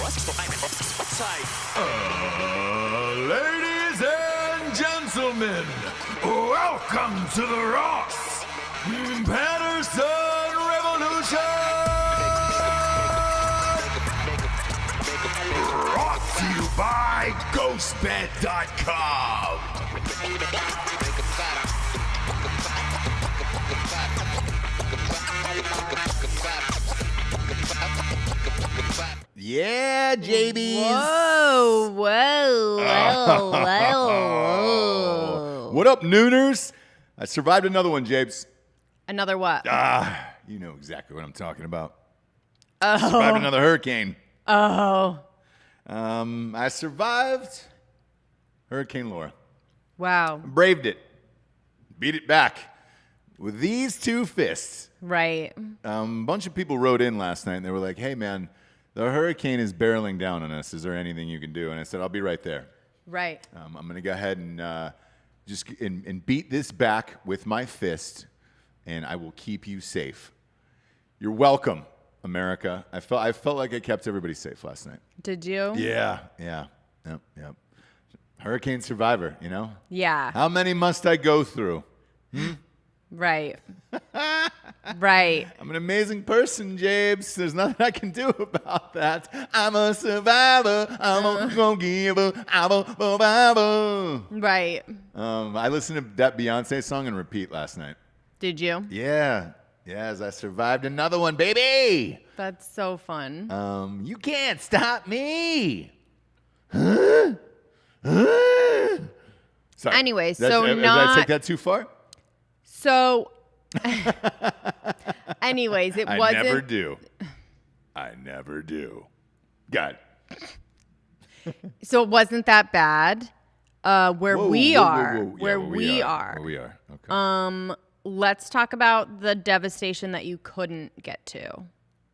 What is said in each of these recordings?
Ladies and gentlemen, welcome to the Ross Patterson Revolution! Brought to you by GhostBed.com. Yeah, JBs. Whoa. What up, Nooners? I survived another one, Jabes. Another what? You know exactly what I'm talking about. Oh. Survived another hurricane. Oh. I survived Hurricane Laura. Wow. Braved it. Beat it back with these two fists. Right. A bunch of people wrote in last night and they were like, hey, man, the hurricane is barreling down on us. Is there anything you can do? And I said, I'll be right there. Right. I'm going to go ahead and just beat this back with my fist, and I will keep you safe. You're welcome, America. I felt like I kept everybody safe last night. Did you? Yeah. Yep. Hurricane survivor, you know? Yeah. How many must I go through? Right. Right. I'm an amazing person, Jabes. There's nothing I can do about that. I'm a survivor. I'm a go-giver. I'm a survivor. Right. I listened to that Beyonce song on repeat last night. Did you? Yeah. As I survived another one, baby. That's so fun. You can't stop me. Sorry. Anyway, Did I take that too far? So, anyways, it wasn't. I never do. God. So it wasn't that bad. Where we are. Where we are. Okay. Let's talk about the devastation that you couldn't get to.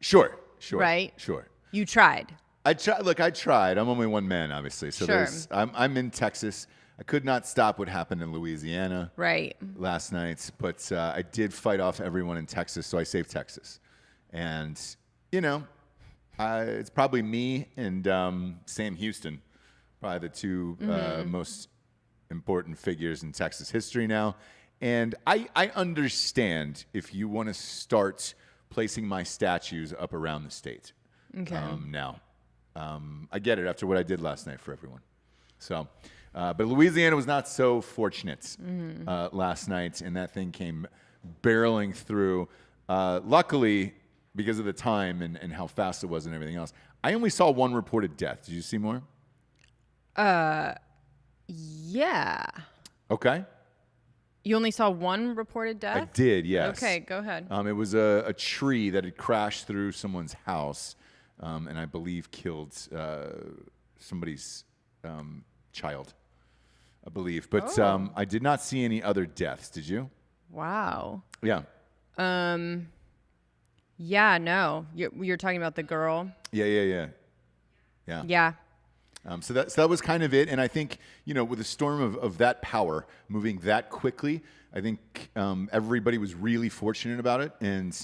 Sure. Right? Sure. You tried. I tried. I'm only one man, obviously. So Sure. I'm in Texas. I could not stop what happened in Louisiana Right. last night, but I did fight off everyone in Texas, so I saved Texas. And, it's probably me and Sam Houston, probably the two most important figures in Texas history now. And I understand if you want to start placing my statues up around the state. Okay. Now, I get it after what I did last night for everyone. So, but Louisiana was not so fortunate last night, and that thing came barreling through. Luckily, because of the time and how fast it was and everything else, I only saw one reported death. Did you see more? Yeah. Okay. You only saw one reported death? I did, yes. Okay, go ahead. It was a tree that had crashed through someone's house, and I believe killed somebody's child, I believe. But I did not see any other deaths. Did you? Wow. Yeah. Yeah, no. You're talking about the girl? Yeah. Yeah. So that was kind of it. And I think, with a storm of that power moving that quickly, I think everybody was really fortunate about it. And,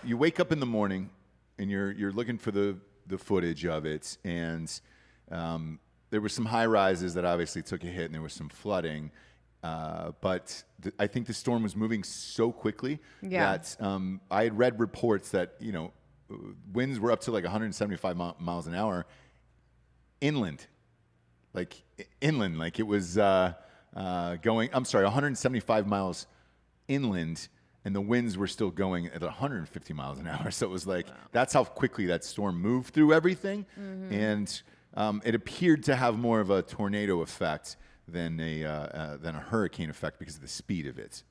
you wake up in the morning and you're looking for the footage of it. And there were some high rises that obviously took a hit and there was some flooding. But I think the storm was moving so quickly that I had read reports that, winds were up to like 175 miles an hour. Inland, like it was going, 175 miles inland, and the winds were still going at 150 miles an hour. So it was like, that's how quickly that storm moved through everything. And it appeared to have more of a tornado effect than a hurricane effect because of the speed of it.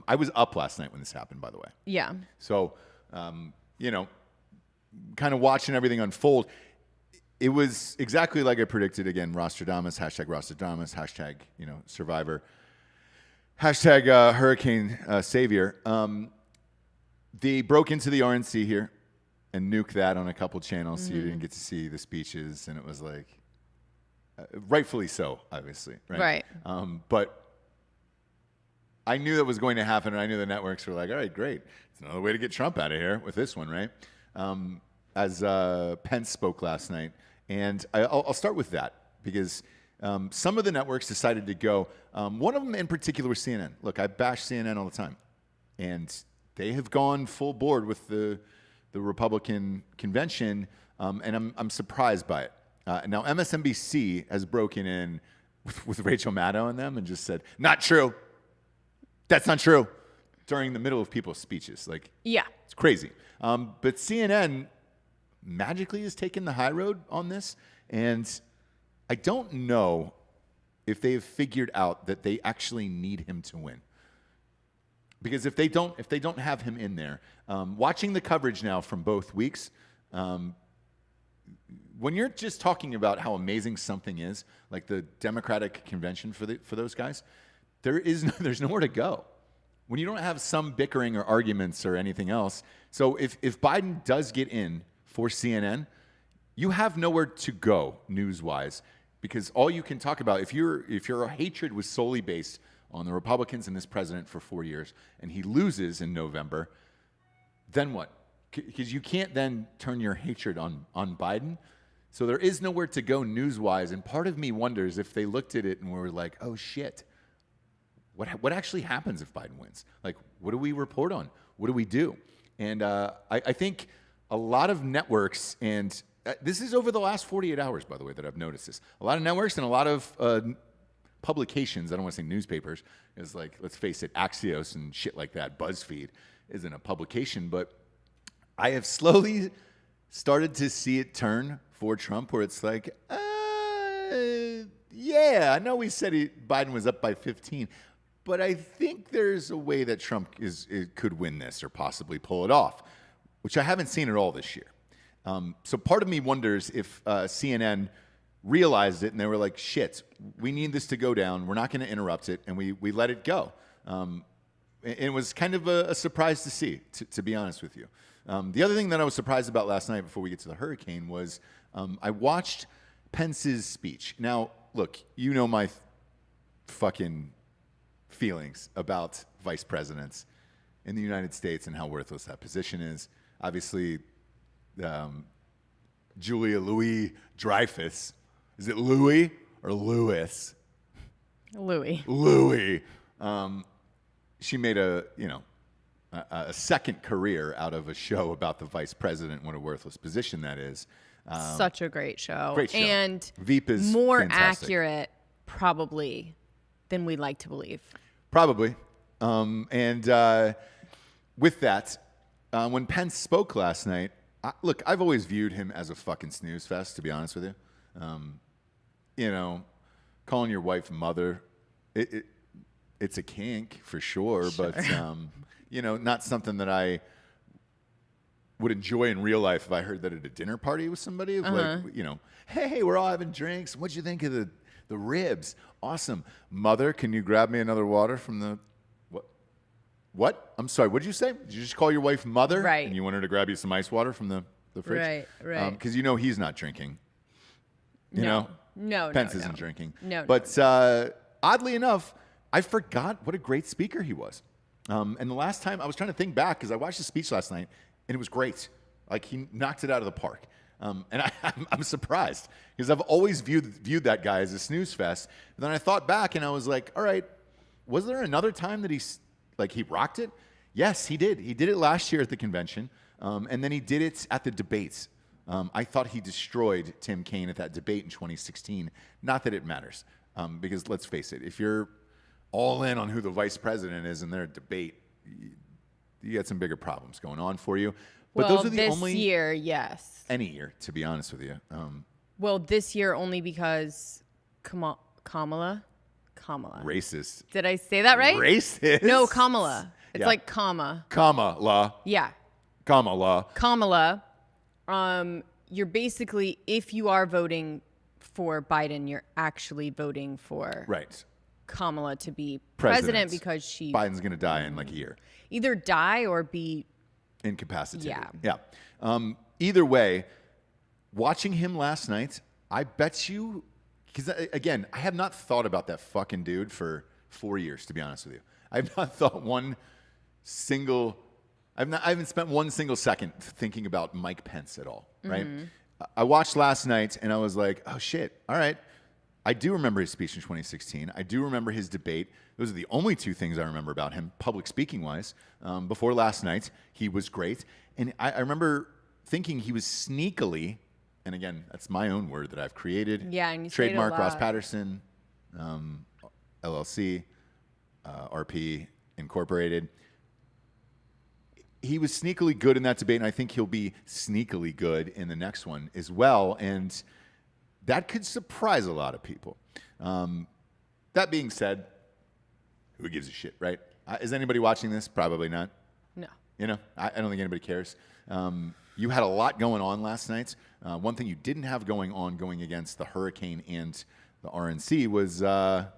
I was up last night when this happened, by the way. Yeah. So, kind of watching everything unfold. It was exactly like I predicted. Again, Rostradamus, hashtag, survivor, hashtag hurricane savior. They broke into the RNC here and nuked that on a couple channels, so you didn't get to see the speeches, and it was like, rightfully so, obviously. Right. But I knew that was going to happen, and I knew the networks were like, all right, great. It's another way to get Trump out of here with this one, right? as Pence spoke last night, and I'll start with that because some of the networks decided to go. One of them in particular was CNN. Look, I bash CNN all the time, and they have gone full board with the Republican convention, and I'm surprised by it. Now MSNBC has broken in with Rachel Maddow and them and just said, "Not true. That's not true." During the middle of people's speeches, it's crazy. But CNN magically has taken the high road on this, and I don't know if they've figured out that they actually need him to win. Because if they don't have him in there, watching the coverage now from both weeks, when you're just talking about how amazing something is, like the Democratic convention for those guys, there's nowhere to go. When you don't have some bickering or arguments or anything else. So if Biden does get in for CNN, you have nowhere to go news-wise, because all you can talk about, if your hatred was solely based on the Republicans and this president for 4 years, and he loses in November, then what? Because you can't then turn your hatred on Biden. So there is nowhere to go news-wise, and part of me wonders if they looked at it and were like, oh shit, what actually happens if Biden wins? Like, what do we report on? What do we do? And I think a lot of networks, and this is over the last 48 hours, by the way, that I've noticed this. A lot of networks and a lot of publications, I don't want to say newspapers, is like, let's face it, Axios and shit like that, BuzzFeed isn't a publication, but I have slowly started to see it turn for Trump, where it's like, yeah, I know we said Biden was up by 15, but I think there's a way that Trump could win this or possibly pull it off, which I haven't seen at all this year. So part of me wonders if CNN realized it and they were like, shit, we need this to go down. We're not going to interrupt it. And we let it go. It was kind of a surprise to see, to be honest with you. The other thing that I was surprised about last night before we get to the hurricane was I watched Pence's speech. Now, look, you know my fucking feelings about vice presidents in the United States and how worthless that position is. Obviously, Julia Louis-Dreyfus. Is it Louis or Louis? Louis. Louis. She made a second career out of a show about the vice president. What a worthless position that is. Such a great show. Great show. And Veep is more fantastic. accurate, probably, than we'd like to believe. Probably. And with that, when Pence spoke last night, look, I've always viewed him as a fucking snooze fest, to be honest with you. Calling your wife mother, it's a kink for sure. But, not something that I would enjoy in real life if I heard that at a dinner party with somebody. Like, hey, we're all having drinks. What'd you think of the ribs? Awesome. Mother, can you grab me another water from the... What? I'm sorry, what'd you say? Did you just call your wife mother? Right. And you want her to grab you some ice water from the fridge? Right. Because he's not drinking. No, Pence isn't drinking. No. But oddly enough, I forgot what a great speaker he was. And the last time, I was trying to think back, because I watched the speech last night, and it was great. Like, he knocked it out of the park. And I'm surprised, because I've always viewed that guy as a snooze fest. And then I thought back, and I was like, all right, was there another time that he rocked it? Yes, he did. He did it last year at the convention, and then he did it at the debates. I thought he destroyed Tim Kaine at that debate in 2016. Not that it matters, because let's face it, if you're all in on who the vice president is in their debate, you got some bigger problems going on for you. But those are the only... this year, yes. Any year, to be honest with you. This year only because Kamala. Racist. Did I say that right? Racist. No, Kamala. It's Yeah. like comma. Kamala. Yeah. Kamala. Kamala. You're basically, if you are voting for Biden, you're actually voting for Right. Kamala to be President. president because she Biden's going to die in like a year. either die or be Incapacitated. Yeah. Either way, watching him last night, I bet you, because again, I have not thought about that fucking dude for 4 years, to be honest with you. I have not thought one single, I haven't spent one single second thinking about Mike Pence at all, right? I watched last night and I was like, oh shit, all right. I do remember his speech in 2016. I do remember his debate. Those are the only two things I remember about him, public speaking wise. Before last night, he was great. And I remember thinking he was sneakily, and again, that's my own word that I've created. Yeah, and you trademark say it a lot. Ross Patterson, LLC, RP Incorporated. He was sneakily good in that debate, and I think he'll be sneakily good in the next one as well. And that could surprise a lot of people. That being said, who gives a shit, right? Is anybody watching this? Probably not. No. You know, I don't think anybody cares. You had a lot going on last night. One thing you didn't have going against the Hurricane and the RNC was the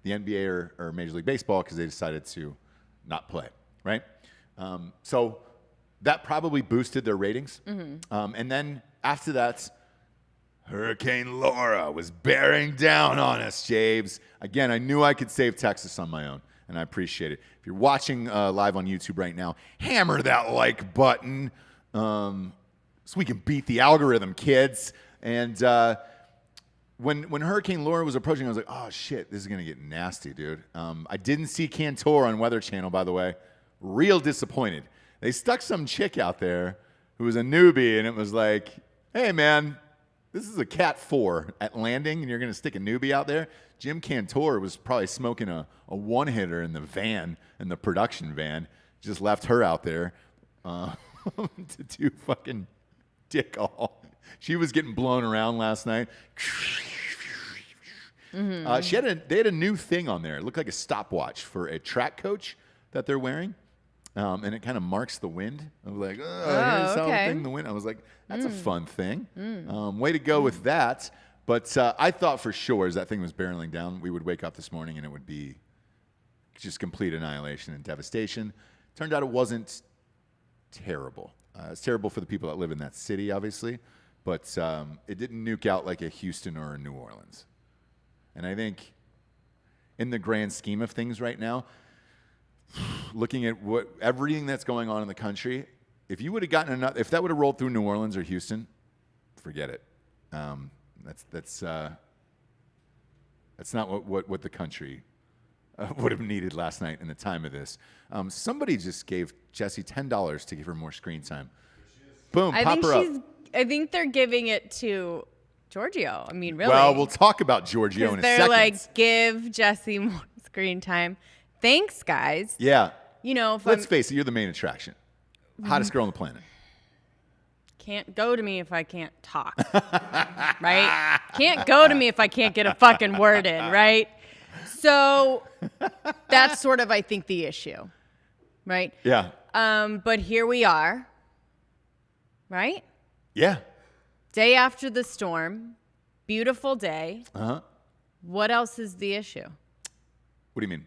NBA or Major League Baseball because they decided to not play, right? So that probably boosted their ratings. And then after that, Hurricane Laura was bearing down on us, James. Again, I knew I could save Texas on my own, and I appreciate it. If you're watching live on YouTube right now, hammer that like button so we can beat the algorithm, kids. And when Hurricane Laura was approaching, I was like, oh, shit, this is going to get nasty, dude. I didn't see Cantor on Weather Channel, by the way. Real disappointed. They stuck some chick out there who was a newbie, and it was like, hey, man, this is a Cat 4 at landing, and you're going to stick a newbie out there? Jim Cantor was probably smoking a one-hitter in the van, in the production van. Just left her out there to do fucking dick all. She was getting blown around last night. They had a new thing on there. It looked like a stopwatch for a track coach that they're wearing. And it kind of marks the wind. I was like, here's something, the wind. I was like, that's a fun thing. Way to go with that. But I thought for sure as that thing was barreling down, we would wake up this morning and it would be just complete annihilation and devastation. Turned out it wasn't terrible. It's terrible for the people that live in that city, obviously. But it didn't nuke out like a Houston or a New Orleans. And I think in the grand scheme of things right now, looking at everything that's going on in the country, if you would have gotten enough, if that would have rolled through New Orleans or Houston, forget it. That's not what the country would have needed last night in the time of this. Somebody just gave Jessie $10 to give her more screen time. Boom, pop her up. I think they're giving it to Giorgio. I mean, really. Well, we'll talk about Giorgio in a second. They're like, give Jessie more screen time. Thanks, guys. Yeah. You know, Let's face it, you're the main attraction. Hottest girl on the planet. Can't go to me if I can't talk. Right? Can't go to me if I can't get a fucking word in, right? So that's sort of, I think, the issue. Right? Yeah. But here we are. Right? Yeah. Day after the storm. Beautiful day. Uh-huh. What else is the issue? What do you mean?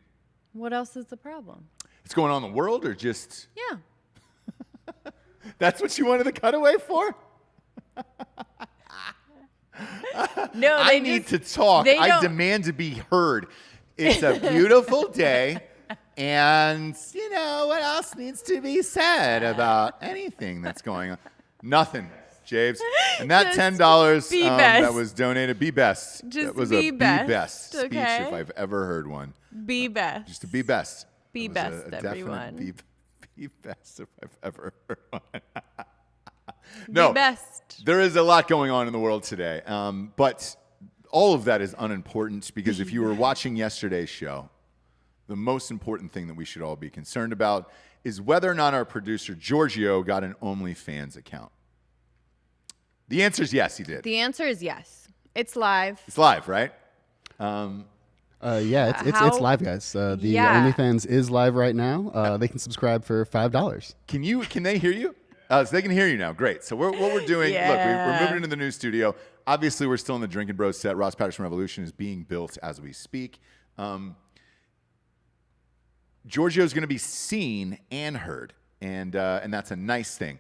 What else is the problem? It's going on in the world or just... Yeah. That's what you wanted the cutaway for? No, I need to talk. I demand to be heard. It's a beautiful day. And, you know, what else needs to be said about anything that's going on? Nothing, James. And that $10 that was donated, be best. Just that was be a best, be best speech okay? if I've ever heard one. Be best. Just to be best. Be That was best, a definite everyone. Be best if I've ever heard one. No, Be best. there is a lot going on in the world today. But all of that is unimportant because if you were watching yesterday's show, the most important thing that we should all be concerned about is whether or not our producer, Giorgio, got an OnlyFans account. The answer is yes, he did. The answer is yes. It's live. It's live, right? Yeah, it's live, guys. The OnlyFans is live right now. They can subscribe for $5. Can they hear you? So they can hear you now. Great. So what we're doing, look, we're moving into the new studio. Obviously, we're still in the Drinkin Bros set. Ross Patterson Revolution is being built as we speak. Giorgio is going to be seen and heard, and that's a nice thing.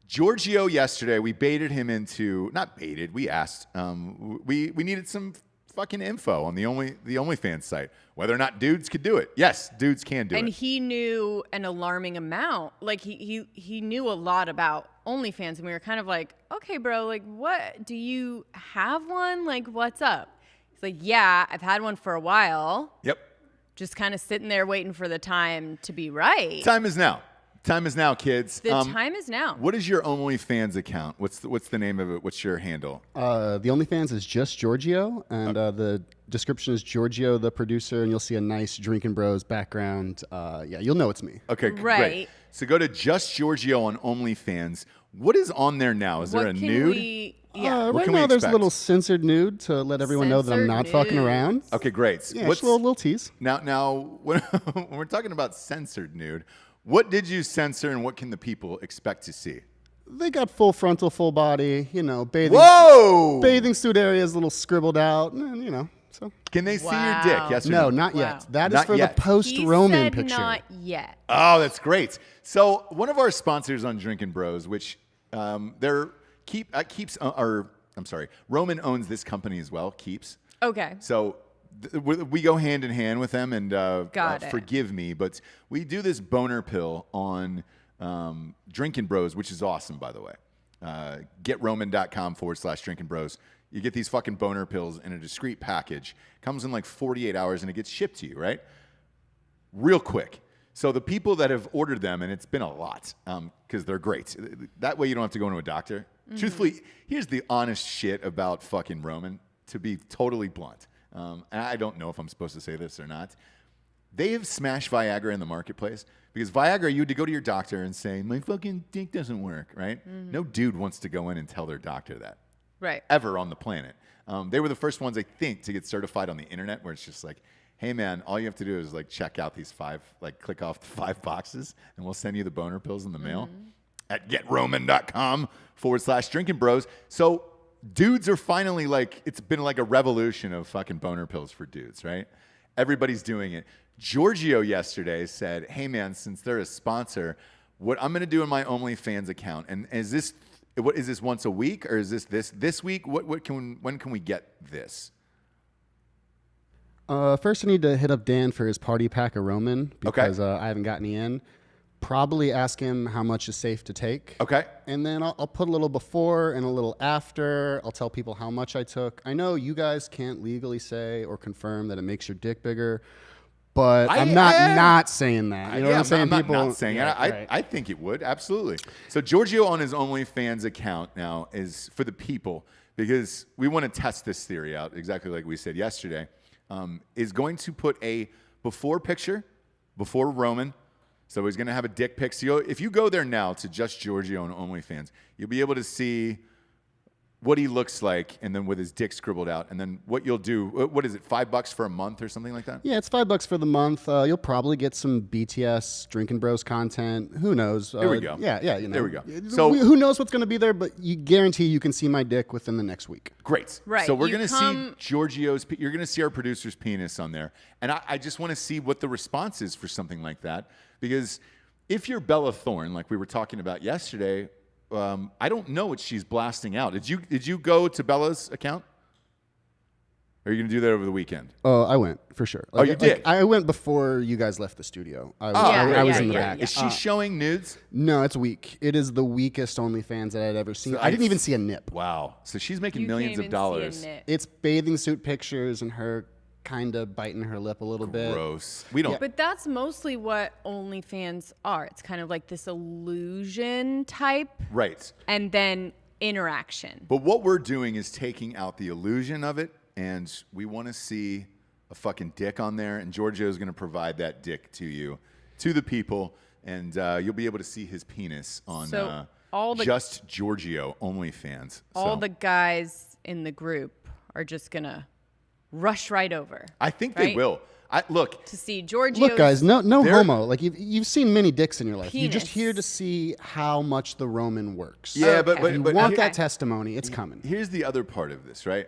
Giorgio yesterday, we baited him into, not baited, we asked. We needed some fucking info on the OnlyFans site. Whether or not dudes could do it. Yes, dudes can do it. And he knew an alarming amount. Like he knew a lot about OnlyFans, and we were kind of like, okay, bro, like, what? Do you have one? Like, what's up? He's like, yeah, I've had one for a while. Yep. Just kind of sitting there waiting for the time to be right. Time is now. Time is now, kids. The time is now. What is your OnlyFans account? What's the name of it? What's your handle? The OnlyFans is just Giorgio, and the description is Giorgio, the producer, and you'll see a nice Drinkin Bros background. Yeah, you'll know it's me. Okay, Right. great. So go to Just Giorgio on OnlyFans. What is on there now? Is there a nude? Yeah. Right can we now, there's a expect? little censored nude to let everyone know that I'm not Censored fucking nudes. around. Okay, great. Yeah, just a little tease. Now when we're talking about censored nude, what did you censor and what can the people expect to see? They got full frontal, full body, bathing. Whoa! Bathing suit areas, a little scribbled out, and, so. Can they see your Wow. dick? Yes or No, no? not Wow. yet. That is Not for yet. the He post-Roman said picture. not yet. Oh, that's great. So one of our sponsors on Drinkin Bros, which Roman owns this company as well, Keeps. Okay. So we go hand in hand with them, and Got it. forgive me, but we do this boner pill on Drinkin Bros, which is awesome, by the way. GetRoman.com/Drinkin Bros. You get these fucking boner pills in a discreet package. Comes in like 48 hours, and it gets shipped to you, right? Real quick. So the people that have ordered them, and it's been a lot, because they're great. That way you don't have to go to a doctor. Truthfully, here's the honest shit about fucking Roman, to be totally blunt. And I don't know if I'm supposed to say this or not. They have smashed Viagra in the marketplace because Viagra, you had to go to your doctor and say, my fucking dick doesn't work, right? No dude wants to go in and tell their doctor that. Right. Ever on the planet. They were the first ones, I think, to get certified on the internet where it's just like, hey, man, all you have to do is like check out these 5, like click off the 5 boxes and we'll send you the boner pills in the mail at GetRoman.com/Drinkin Bros. So dudes are finally like, it's been like a revolution of fucking boner pills for dudes, right? Everybody's doing it. Giorgio yesterday said, hey, man, since they're a sponsor, what I'm going to do in my OnlyFans account, and is this once a week or is this week? When can we get this? First, I need to hit up Dan for his party pack of Roman because I haven't gotten any in. Probably ask him how much is safe to take. Okay. And then I'll put a little before and a little after. I'll tell people how much I took. I know you guys can't legally say or confirm that it makes your dick bigger, but I'm not saying that. You know what I'm saying? I'm not saying it. I think it would, absolutely. So Giorgio on his OnlyFans account now is for the people because we want to test this theory out exactly like we said yesterday. Is going to put a before picture, before Roman. So he's going to have a dick pic. So if you go there now to Just Giorgio on OnlyFans, you'll be able to see what he looks like and then with his dick scribbled out. And then what you'll do, what is it, $5 for a month or something like that? Yeah, it's $5 for the month. You'll probably get some BTS, Drinkin Bros content. Who knows? There we go. Yeah, There we go. So who knows what's going to be there, but you guarantee you can see my dick within the next week. Great. Right. So we're You going to see Giorgio's, you're going to see our producer's penis on there. And I just want to see what the response is for something like that. Because if you're Bella Thorne, like we were talking about yesterday, I don't know what she's blasting out. Did you go to Bella's account? Or are you going to do that over the weekend? Oh, I went for sure. You did? I went before you guys left the studio. I was in the back. Is she showing nudes? No, it's weak. It is the weakest OnlyFans that I'd ever seen. I didn't even see a nip. Wow. So she's making You millions can't of even see a dollars. nip. It's bathing suit pictures and her kind of biting her lip a little bit. Gross. We don't. But that's mostly what OnlyFans are. It's kind of like this illusion type Right. and then interaction. But what we're doing is taking out the illusion of it, and we want to see a fucking dick on there, and Giorgio is going to provide that dick to you, to the people, and you'll be able to see his penis on So all the- Just Giorgio OnlyFans. All So the guys in the group are just going to rush right over. I think they right? will. Look, To see Giorgio. Look, guys, no They're- homo. Like you've seen many dicks in your life. You're just Penis. here to see how much the Roman works. yeah, Okay. If you but want Okay. that testimony, it's coming. here's the other part of this, right?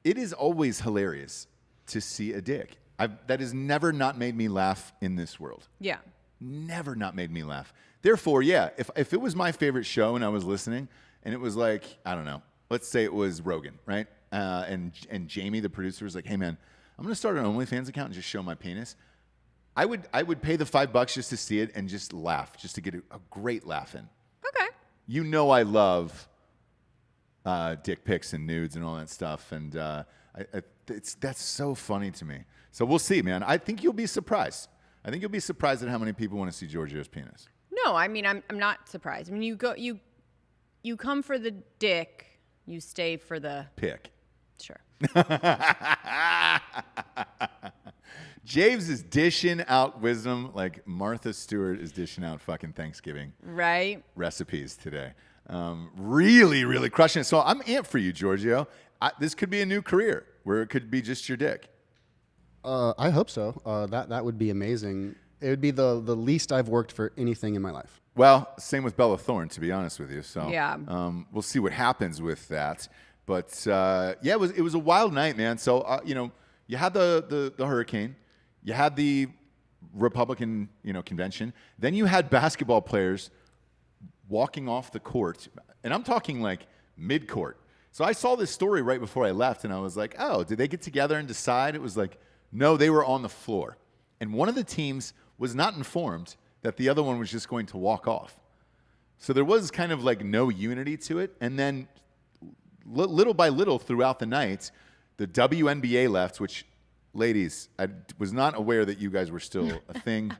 It is always hilarious to see a dick. That has never not made me laugh in this world. Yeah. Never not made me laugh. Therefore, yeah, if it was my favorite show and I was listening and it was like, I don't know, let's say it was Rogan, right? and Jamie, the producer, was like, "Hey man, I'm gonna start an OnlyFans account and just show my penis." I would pay the $5 just to see it and just laugh, just to get a great laugh in. Okay. You know I love dick pics and nudes and all that stuff, and that's so funny to me. So we'll see, man. I think you'll be surprised. I think you'll be surprised at how many people want to see Giorgio's penis. No, I mean I'm not surprised. I mean you come for the dick, you stay for the pic. Sure. James is dishing out wisdom like Martha Stewart is dishing out fucking Thanksgiving recipes today. Really, really crushing it. So I'm amped for you, Giorgio. This could be a new career where it could be just your dick. I hope so. That would be amazing. It would be the least I've worked for anything in my life. Well, same with Bella Thorne, to be honest with you. So yeah. We'll see what happens with that. But yeah, it was a wild night, man. So you had the hurricane. You had the Republican, convention. Then you had basketball players walking off the court, and I'm talking like mid-court. So I saw this story right before I left, and I was like, "Oh, did they get together and decide?" It was like, no, they were on the floor, and one of the teams was not informed that the other one was just going to walk off. So there was kind of like no unity to it, and then little by little throughout the night, the WNBA left, which. Ladies, I was not aware that you guys were still a thing,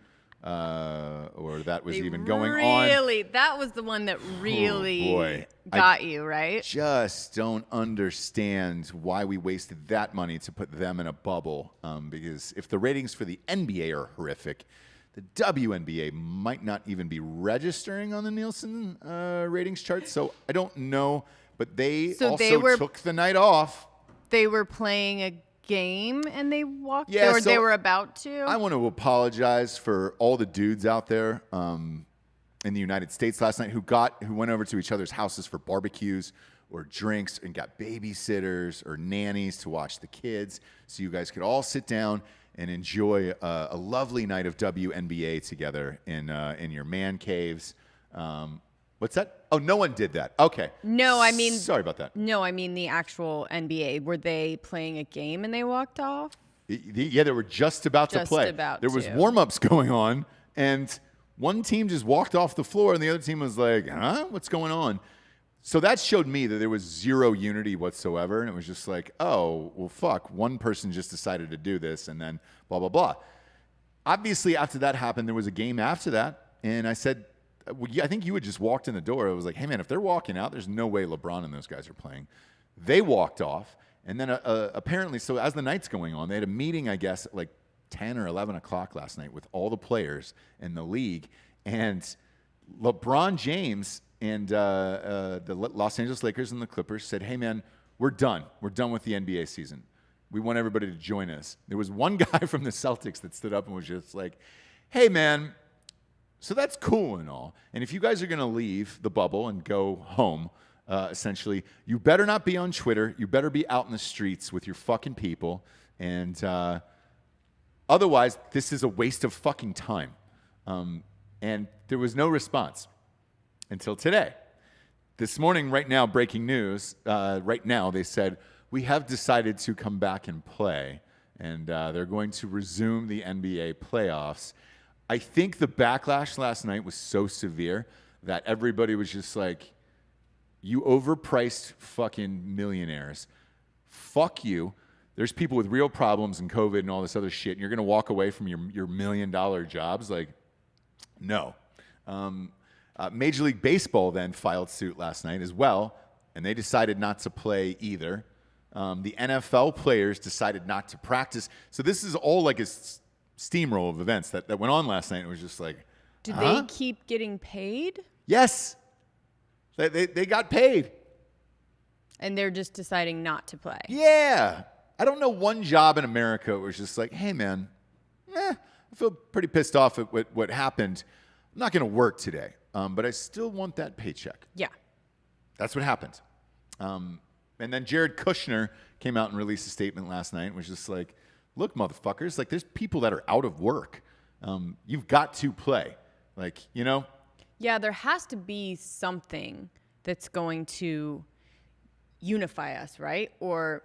or that was even going on. Really, that was the one that really got you, right? Just don't understand why we wasted that money to put them in a bubble. Because if the ratings for the NBA are horrific, the WNBA might not even be registering on the Nielsen ratings chart. So I don't know, but they took the night off. They were playing a game and they walked or they were about to. I want to apologize for all the dudes out there in the United States last night who went over to each other's houses for barbecues or drinks and got babysitters or nannies to watch the kids so you guys could all sit down and enjoy a lovely night of WNBA together in your man caves. What's that? Oh, no one did that. Okay. No, I mean... Sorry about that. No, I mean the actual NBA. Were they playing a game and they walked off? Yeah, they were just about to play. There was warm-ups going on, and one team just walked off the floor, and the other team was like, huh? What's going on? So that showed me that there was zero unity whatsoever, and it was just like, oh, well, fuck. One person just decided to do this, and then blah, blah, blah. Obviously, after that happened, there was a game after that, and I said... I think you had just walked in the door. I was like, hey, man, if they're walking out, there's no way LeBron and those guys are playing. They walked off. And then apparently, so as the night's going on, they had a meeting, I guess, at like 10 or 11 o'clock last night with all the players in the league. And LeBron James and the Los Angeles Lakers and the Clippers said, hey, man, we're done. We're done with the NBA season. We want everybody to join us. There was one guy from the Celtics that stood up and was just like, hey, man, so that's cool and all. And if you guys are going to leave the bubble and go home, essentially, you better not be on Twitter. You better be out in the streets with your fucking people. And otherwise, this is a waste of fucking time. And there was no response until today. This morning, right now, breaking news, right now, they said, we have decided to come back and play. And they're going to resume the NBA playoffs. I think the backlash last night was so severe that everybody was just like, you overpriced fucking millionaires. Fuck you. There's people with real problems and COVID and all this other shit, and you're going to walk away from your $1 million jobs? Like, no. Major League Baseball then filed suit last night as well, and they decided not to play either. The NFL players decided not to practice. So this is all like a steamroll of events that went on last night. It was just like, did they keep getting paid? Yes. They got paid. And they're just deciding not to play. Yeah. I don't know one job in America where it's just like, hey, man, I feel pretty pissed off at what happened. I'm not going to work today, but I still want that paycheck. Yeah. That's what happened. And then Jared Kushner came out and released a statement last night and was just like, look, motherfuckers, like there's people that are out of work. You've got to play. Like, you know? Yeah, there has to be something that's going to, unify us, right? Or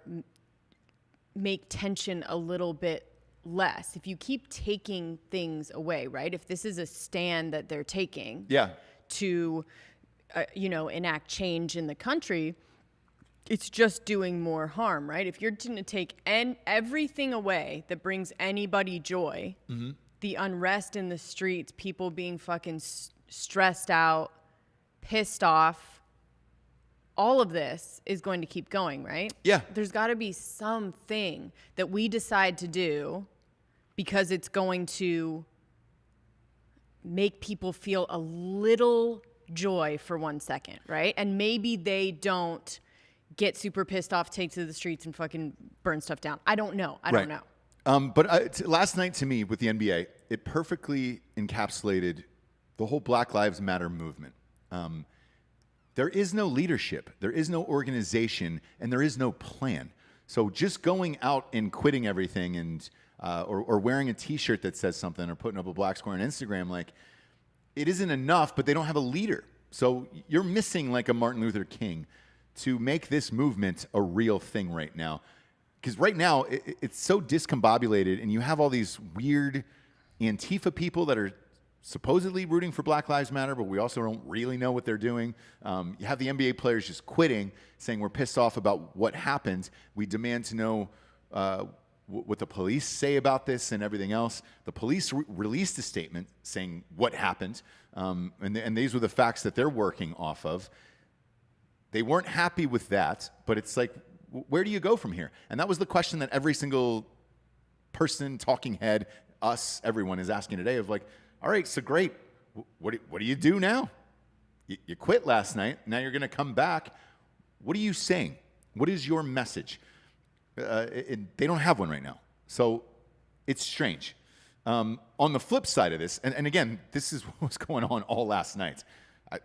make tension a little bit less. If you keep taking things away, right? If this is a stand that they're taking to, enact change in the country, it's just doing more harm, right? If you're going to take everything away that brings anybody joy, the unrest in the streets, people being fucking stressed out, pissed off, all of this is going to keep going, right? Yeah. There's got to be something that we decide to do because it's going to make people feel a little joy for 1 second, right? And maybe they don't get super pissed off, take to the streets and fucking burn stuff down. I don't know. I don't know. But last night to me with the NBA, it perfectly encapsulated the whole Black Lives Matter movement. There is no leadership, there is no organization, and there is no plan. So just going out and quitting everything and or wearing a T-shirt that says something or putting up a black square on Instagram, like, it isn't enough, but they don't have a leader. So you're missing like a Martin Luther King to make this movement a real thing right now. Because right now, it's so discombobulated, and you have all these weird Antifa people that are supposedly rooting for Black Lives Matter, but we also don't really know what they're doing. You have the NBA players just quitting, saying we're pissed off about what happened. We demand to know what the police say about this and everything else. The police released a statement saying what happened, and these were the facts that they're working off of. They weren't happy with that, but it's like, where do you go from here? And that was the question that every single person, talking head, us, everyone is asking today of like, all right, so great. What do you do now? You quit last night. Now you're going to come back. What are you saying? What is your message? They don't have one right now. So it's strange. On the flip side of this, and again, this is what was going on all last night.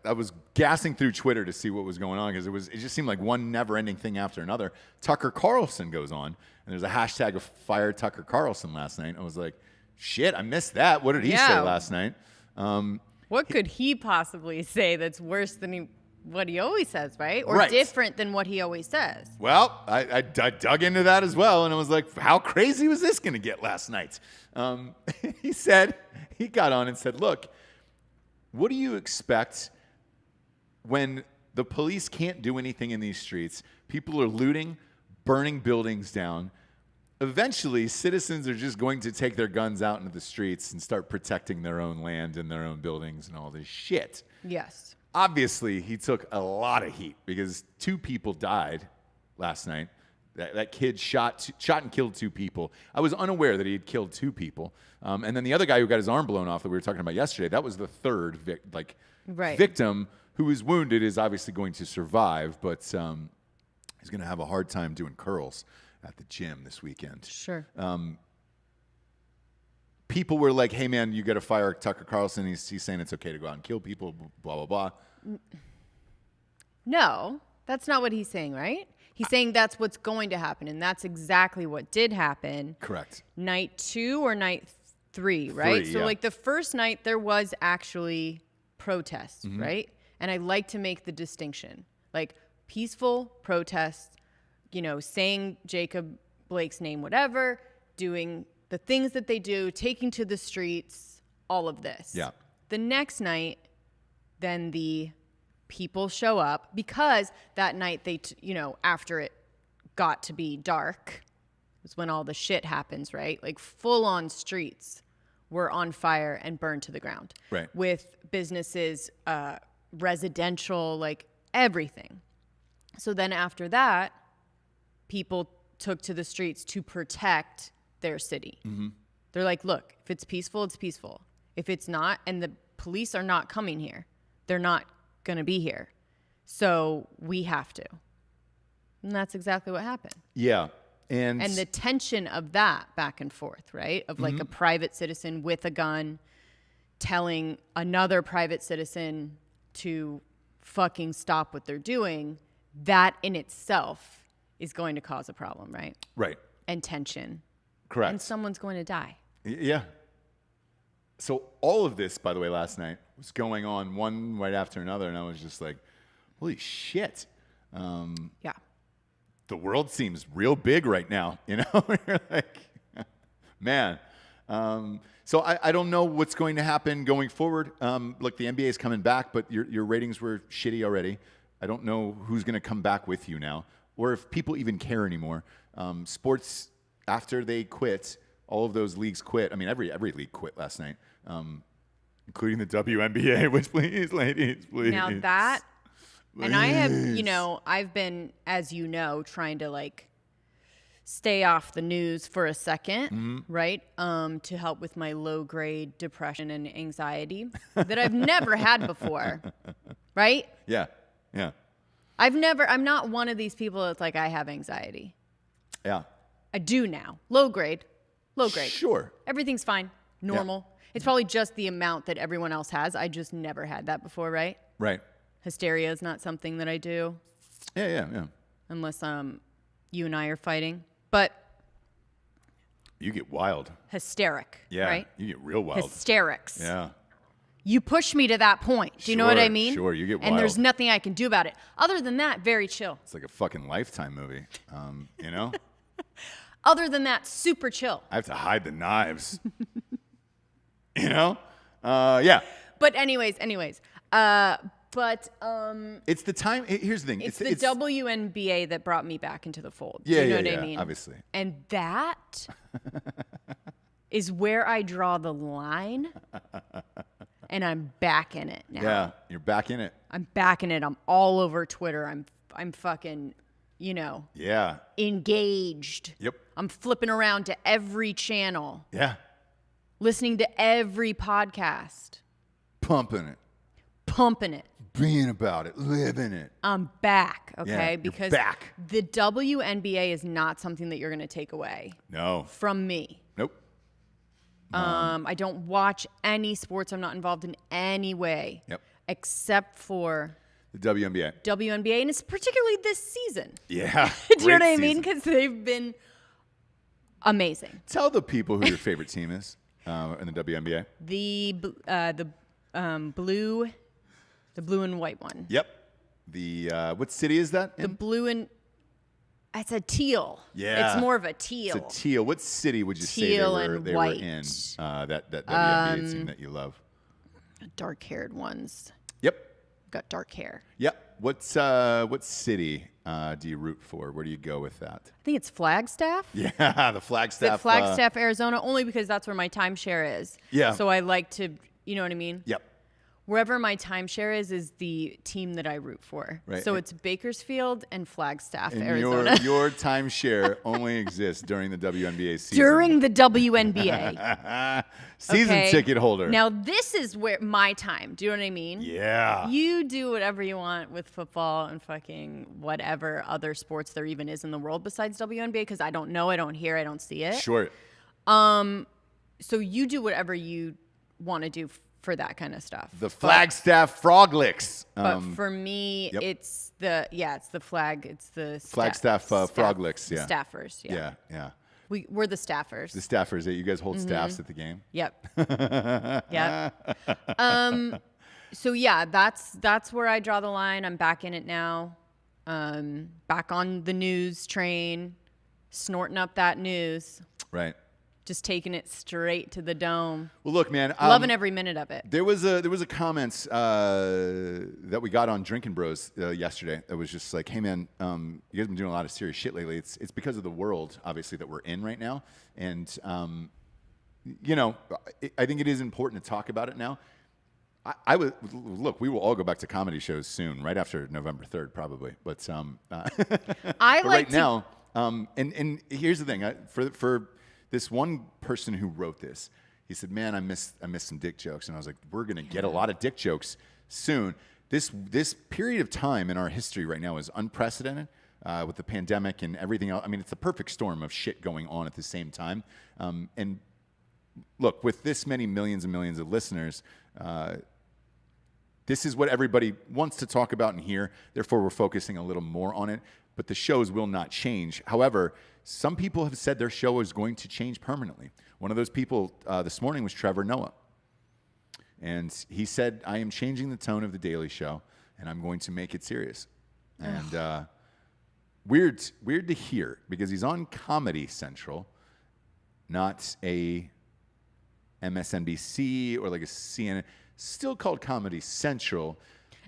I was gassing through Twitter to see what was going on because it just seemed like one never-ending thing after another. Tucker Carlson goes on, and there's a hashtag of Fire Tucker Carlson last night. I was like, shit, I missed that. What did he say last night? What could he possibly say that's worse than what he always says, right? Or different than what he always says? Well, I dug into that as well, and I was like, how crazy was this going to get last night? He got on and said, look, what do you expect when the police can't do anything in these streets? People are looting, burning buildings down. Eventually, citizens are just going to take their guns out into the streets and start protecting their own land and their own buildings and all this shit. Yes. Obviously, he took a lot of heat because 2 people died last night. That kid shot and killed 2 people. I was unaware that he had killed 2 people. And then the other guy who got his arm blown off that we were talking about yesterday, that was the third victim who is wounded, is obviously going to survive, but he's going to have a hard time doing curls at the gym this weekend. Sure. People were like, hey, man, you got to fire Tucker Carlson. He's saying it's okay to go out and kill people, blah, blah, blah. No, that's not what he's saying, right? He's saying that's what's going to happen, and that's exactly what did happen. Correct. Night 2 or night 3, right? So, like, the first night, there was actually protests, right? And I like to make the distinction. Like, peaceful protests, saying Jacob Blake's name, whatever, doing the things that they do, taking to the streets, all of this. Yeah. The next night, then the people show up because that night they, after it got to be dark is when all the shit happens, right? Like full on streets were on fire and burned to the ground. Right. With businesses, residential, like everything. So then after that, people took to the streets to protect their city. Mm-hmm. They're like, look, if it's peaceful, it's peaceful. If it's not, and the police are not coming here, they're not going to be here. So we have to. And that's exactly what happened. Yeah. And the tension of that back and forth, right? Of like a private citizen with a gun telling another private citizen to fucking stop what they're doing, that in itself is going to cause a problem, right? Right. And tension. Correct. And someone's going to die. Yeah. So all of this, by the way, last night was going on one right after another, and I was just like, holy shit. Yeah. the world seems real big right now. You know, you're like, man. So I don't know what's going to happen going forward. Look, the NBA is coming back, but your ratings were shitty already. I don't know who's going to come back with you now, or if people even care anymore. Sports, after they quit, all of those leagues quit. I mean, every league quit last night, including the WNBA. Which, please, ladies, please. Now that, and I have, I've been, as you know, trying to like stay off the news for a second, right? To help with my low-grade depression and anxiety that I've never had before, right? Yeah. I'm not one of these people that's like, I have anxiety. Yeah. I do now. Low grade. Sure. Everything's fine. Normal. Yeah. It's probably just the amount that everyone else has. I just never had that before, right? Right. Hysteria is not something that I do. Yeah. Unless you and I are fighting. But you get wild. Hysteric. Yeah. Right? You get real wild. Hysterics. Yeah. You push me to that point. Do you know what I mean? Sure, you get wild. And there's nothing I can do about it. Other than that, very chill. It's like a fucking Lifetime movie, you know? Other than that, super chill. I have to hide the knives. You know? Yeah. But anyways. It's the time. Here's the thing. It's the WNBA that brought me back into the fold. Yeah, you know what I mean? Obviously. And that is where I draw the line. And I'm back in it now. Yeah, you're back in it. I'm back in it. I'm all over Twitter. I'm fucking, Yeah. engaged. Yep. I'm flipping around to every channel. Yeah. Listening to every podcast. Pumping it. Being about it. Living it. I'm back, okay? Yeah, because you're back. the WNBA is not something that you're going to take away No. from me. Nope. I don't watch any sports. I'm not involved in any way. Yep. Except for The WNBA. WNBA, and it's particularly this season. Yeah. Do you know what I Great mean? season. Because they've been amazing. Tell the people who your favorite team is in the WNBA. The blue and white one. Yep. The what city is that in? The blue and it's a teal. Yeah. It's more of a teal. It's a teal. What city would you say Teal they and were white. in? That WNBA team that you love. Dark-haired ones. Yep. Got dark hair. Yep. What city do you root for? Where do you go with that? I think it's Flagstaff. Yeah, the Flagstaff. Flagstaff, Arizona, only because that's where my timeshare is. Yeah. So I like to, you know what I mean? Yep. Wherever my timeshare is the team that I root for. Right. So it's Bakersfield and Flagstaff, And Arizona. your timeshare only exists during the WNBA season. During the WNBA. Season Okay? ticket holder. Now this is where my time. Do you know what I mean? Yeah. You do whatever you want with football and fucking whatever other sports there even is in the world besides WNBA because I don't know, I don't hear, I don't see it. Sure. So you do whatever you want to do for that kind of stuff. The Flagstaff Froglics. But for me, yep. it's the flag. It's the Flagstaff Froglics. Yeah. Staffers. Yeah. Yeah. We're the staffers. The staffers. You guys hold staffs at the game. Yep. Yep. So yeah, that's where I draw the line. I'm back in it now. Back on the news train, snorting up that news. Right. Just taking it straight to the dome. Well, look, man. Loving every minute of it. There was a comments that we got on Drinkin Bros yesterday that was just like, hey, man, you guys have been doing a lot of serious shit lately. It's because of the world, obviously, that we're in right now. And, I think it is important to talk about it now. I would look. We will all go back to comedy shows soon, right after November 3rd, probably. But right now, and here's the thing. For this one person who wrote this, he said, "Man, I missed some dick jokes," and I was like, "We're gonna get a lot of dick jokes soon." This period of time in our history right now is unprecedented with the pandemic and everything else. I mean, it's a perfect storm of shit going on at the same time. And look, with this many millions and millions of listeners, this is what everybody wants to talk about and hear. Therefore, we're focusing a little more on it. But the shows will not change. However, some people have said their show is going to change permanently. One of those people this morning was Trevor Noah. And he said, I am changing the tone of The Daily Show, and I'm going to make it serious. And weird to hear because he's on Comedy Central, not a MSNBC or like a CNN. Still called Comedy Central.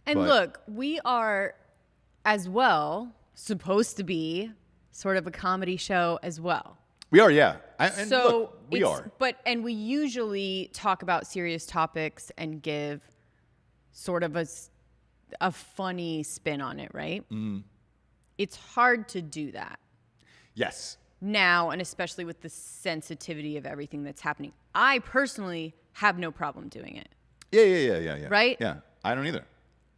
And look, we are as well supposed to be sort of a comedy show as well. We are, yeah. We are. And we usually talk about serious topics and give sort of a funny spin on it, right? Mm. It's hard to do that. Yes. Now, and especially with the sensitivity of everything that's happening. I personally have no problem doing it. Yeah. Right? Yeah, I don't either.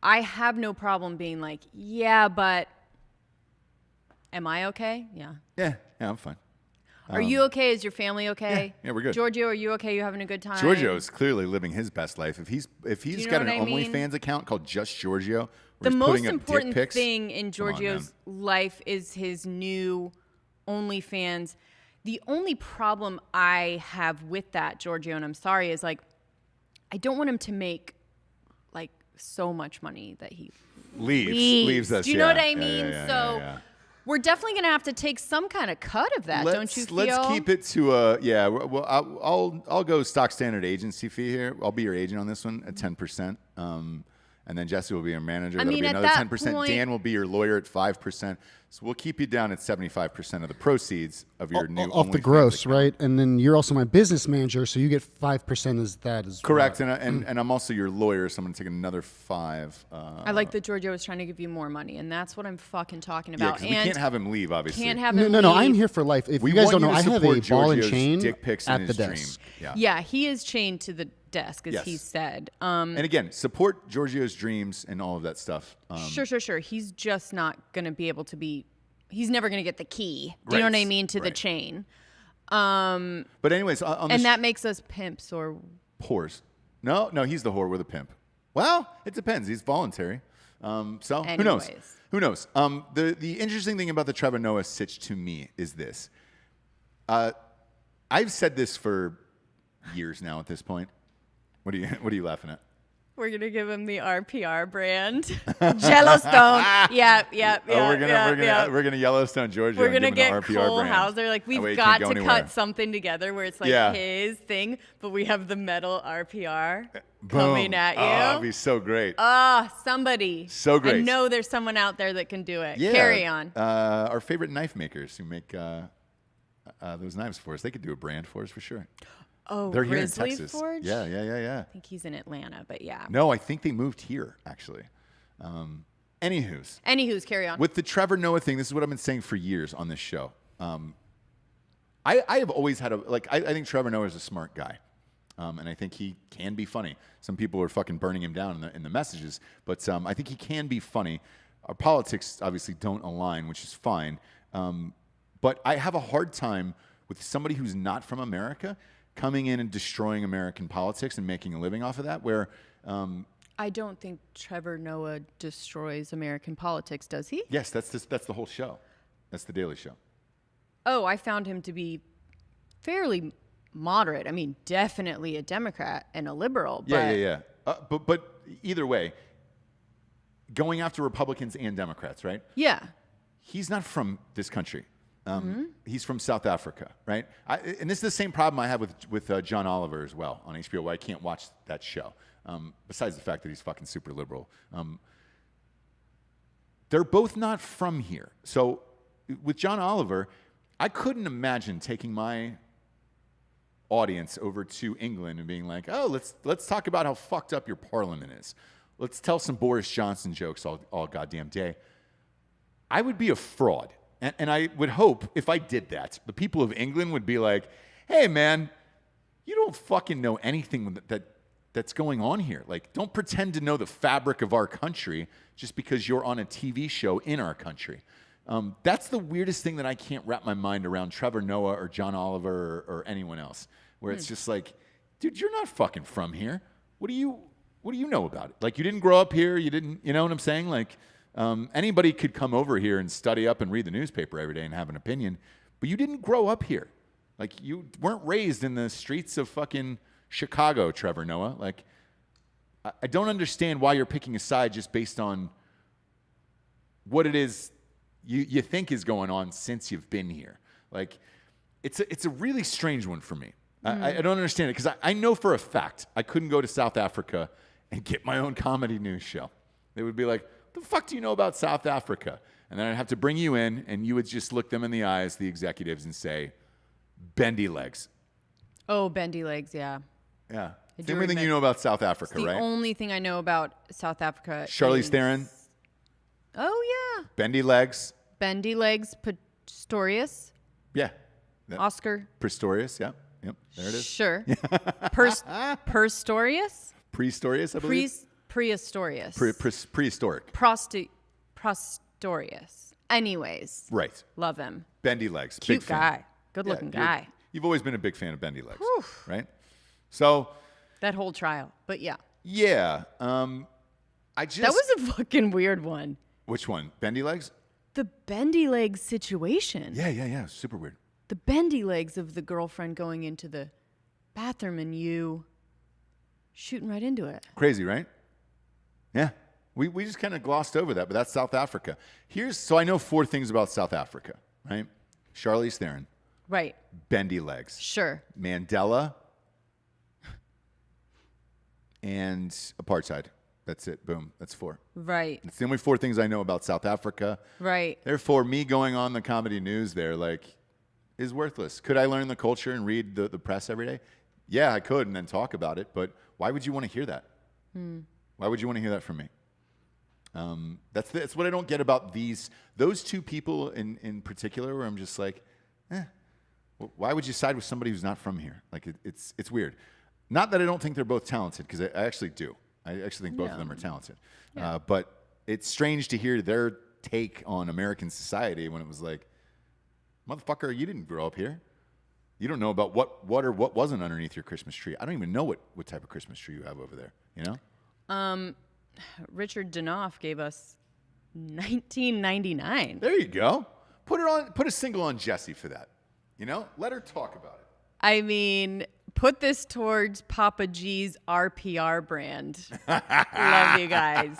I have no problem being like, yeah, but am I okay? Yeah. Yeah, I'm fine. Are you okay? Is your family okay? Yeah, we're good. Giorgio, are you okay? You having a good time? Giorgio is clearly living his best life. If he's got an OnlyFans account called Just Giorgio, where the he's most putting up important dick pics, thing in Giorgio's life is his new OnlyFans. The only problem I have with that, Giorgio, and I'm sorry, is like I don't want him to make like so much money that he leaves us. Do you know what I mean? So. We're definitely going to have to take some kind of cut of that, don't you feel? Let's keep it to well, I'll go stock standard agency fee here. I'll be your agent on this one at 10%. And then Jessie will be your manager. That'll be another 10%. Dan will be your lawyer at 5%. So we'll keep you down at 75% of the proceeds of your new off the gross, right? And then you're also my business manager, so you get 5% as that as correct. well. And I'm also your lawyer, so I'm going to take another 5. I like that Giorgio was trying to give you more money, and that's what I'm fucking talking about. Yeah, because we can't have him leave, obviously. Can't have him No, leave. I'm here for life. If you guys don't know, I have a ball and Giorgio's chain dick pics at in the his desk. dream. Yeah, he is chained to the desk, as he said. And again, support Giorgio's dreams and all of that stuff. Sure. He's just not going to be able to be. He's never going to get the key. Do you know what I mean to the chain? But anyways, and that makes us pimps or whores. No, he's the whore with a pimp. Well, it depends. He's voluntary. So anyways. Who knows? The interesting thing about the Trevor Noah sitch to me is this. I've said this for years now at this point. What are you laughing at? We're gonna give him the RPR brand, Yellowstone. Yeah. We're gonna Yellowstone Giorgio. We're gonna get RPR Cole brand. Hauser. Like we've got to cut something together where it's like his thing, but we have the metal RPR coming at you. Oh, that'd be so great. Somebody. So great. I know there's someone out there that can do it. Yeah. Carry on. Our favorite knife makers who make those knives for us. They could do a brand for us for sure. Oh, they're Grizzly here in Texas. Forge? Yeah. I think he's in Atlanta, but yeah. No, I think they moved here, actually. Anywho's, carry on. With the Trevor Noah thing, this is what I've been saying for years on this show. I have always had I think Trevor Noah is a smart guy. And I think he can be funny. Some people are fucking burning him down in the messages, but I think he can be funny. Our politics obviously don't align, which is fine. But I have a hard time with somebody who's not from America coming in and destroying American politics and making a living off of that, where... I don't think Trevor Noah destroys American politics, does he? Yes, that's the whole show. That's the Daily Show. Oh, I found him to be fairly moderate. I mean, definitely a Democrat and a liberal. But Yeah. But either way, going after Republicans and Democrats, right? Yeah. He's not from this country. He's from South Africa, right? And this is the same problem I have with John Oliver as well on HBO, where I can't watch that show. Besides the fact that he's fucking super liberal. They're both not from here. So with John Oliver, I couldn't imagine taking my audience over to England and being like, oh, let's talk about how fucked up your parliament is. Let's tell some Boris Johnson jokes all goddamn day. I would be a fraud. And I would hope if I did that, the people of England would be like, hey, man, you don't fucking know anything that's going on here. Like, don't pretend to know the fabric of our country just because you're on a TV show in our country. That's the weirdest thing that I can't wrap my mind around Trevor Noah or John Oliver or anyone else, where it's just like, dude, you're not fucking from here. What do you know about it? Like, you didn't grow up here. You didn't, you know what I'm saying? Like, anybody could come over here and study up and read the newspaper every day and have an opinion, but you didn't grow up here. Like, you weren't raised in the streets of fucking Chicago, Trevor Noah. Like, I don't understand why you're picking a side just based on what it is you think is going on since you've been here. Like, it's a really strange one for me. I don't understand it because I know for a fact I couldn't go to South Africa and get my own comedy news show. They would be like, "What the fuck do you know about South Africa?" And then I'd have to bring you in, and you would just look them in the eyes, the executives, and say, "Bendy legs." Oh, bendy legs, yeah. Yeah. It's the only thing you know about South Africa, it's right? the only thing I know about South Africa. Charlize Theron. Oh, yeah. Bendy legs. Bendy legs, Pistorius. Yeah. Oscar. Pistorius, yeah. Yep, there it is. Sure. Perstorius? Prehistorius, I believe. Prehistorius. Prehistoric. Prostorius. Anyways. Right. Love him. Bendy legs. Cute big guy. Fan. Good-looking guy. You've always been a big fan of bendy legs, right? So. That whole trial, but yeah. Yeah. That was a fucking weird one. Which one? Bendy legs? The bendy legs situation. Yeah. Super weird. The bendy legs of the girlfriend going into the bathroom and you shooting right into it. Crazy, right? Yeah. We just kind of glossed over that, but that's South Africa. So I know 4 things about South Africa, right? Charlize Theron. Right. Bendy legs. Sure. Mandela. And apartheid. That's it. Boom. That's 4. Right. It's the only 4 things I know about South Africa. Right. Therefore, me going on the comedy news there, is worthless. Could I learn the culture and read the press every day? Yeah, I could, and then talk about it. But why would you want to hear that? Why would you want to hear that from me? That's what I don't get about those 2 people in particular, where I'm just like, why would you side with somebody who's not from here? Like, it's weird. Not that I don't think they're both talented, because I actually do. I actually think both of them are talented. Yeah. But it's strange to hear their take on American society when it was like, motherfucker, you didn't grow up here. You don't know about what wasn't underneath your Christmas tree. I don't even know what type of Christmas tree you have over there, you know? Richard Danoff gave us 1999. There you go. Put a single on Jessie for that. You know? Let her talk about it. I mean, put this towards Papa G's RPR brand. Love you guys.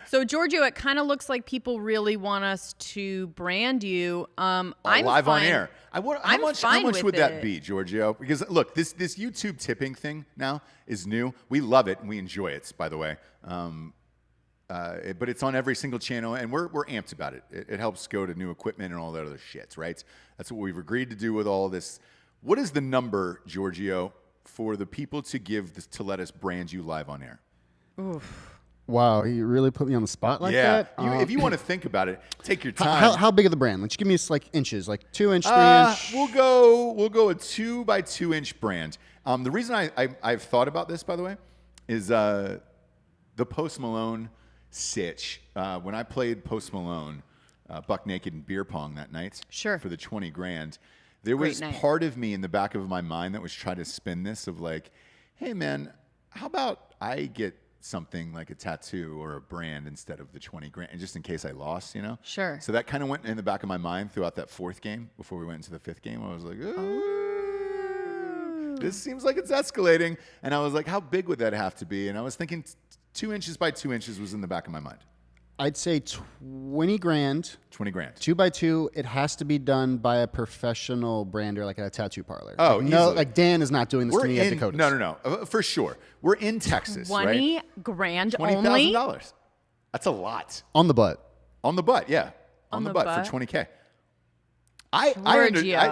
So, Giorgio, it kind of looks like people really want us to brand you. I'm live fine. on air. How much would that be, Giorgio? Because look, this YouTube tipping thing now is new. We love it and we enjoy it, by the way. But it's on every single channel, and we're amped about it. It helps go to new equipment and all that other shit, right? That's what we've agreed to do with all this. What is the number, Giorgio, for the people to give to let us brand you live on air? Oof. Wow, you really put me on the spot like that? If you want to think about it, take your time. How big of the brand? Just give me inches, 2 inch, 3 inch. We'll go a 2 by 2 inch brand. The reason I've thought about this, by the way, is the Post Malone sitch. When I played Post Malone, Buck Naked and beer pong that night, sure, for the 20 grand, there was part of me in the back of my mind that was trying to spin this of like, hey man, how about I get something like a tattoo or a brand instead of the 20 grand, and just in case I lost, you know? Sure. So that kind of went in the back of my mind throughout that 4th game before we went into the 5th game. I was like, this seems like it's escalating. And I was like, how big would that have to be? And I was thinking 2 inches by 2 inches was in the back of my mind. I'd say 20 grand. 20 grand. 2 by 2. It has to be done by a professional brander, like at a tattoo parlor. Oh, no, like Dan is not doing this to me at Dakota's. No. For sure. We're in Texas, 20 grand only? $20,000. That's a lot. On the butt. On the butt, yeah. On the butt for $20K.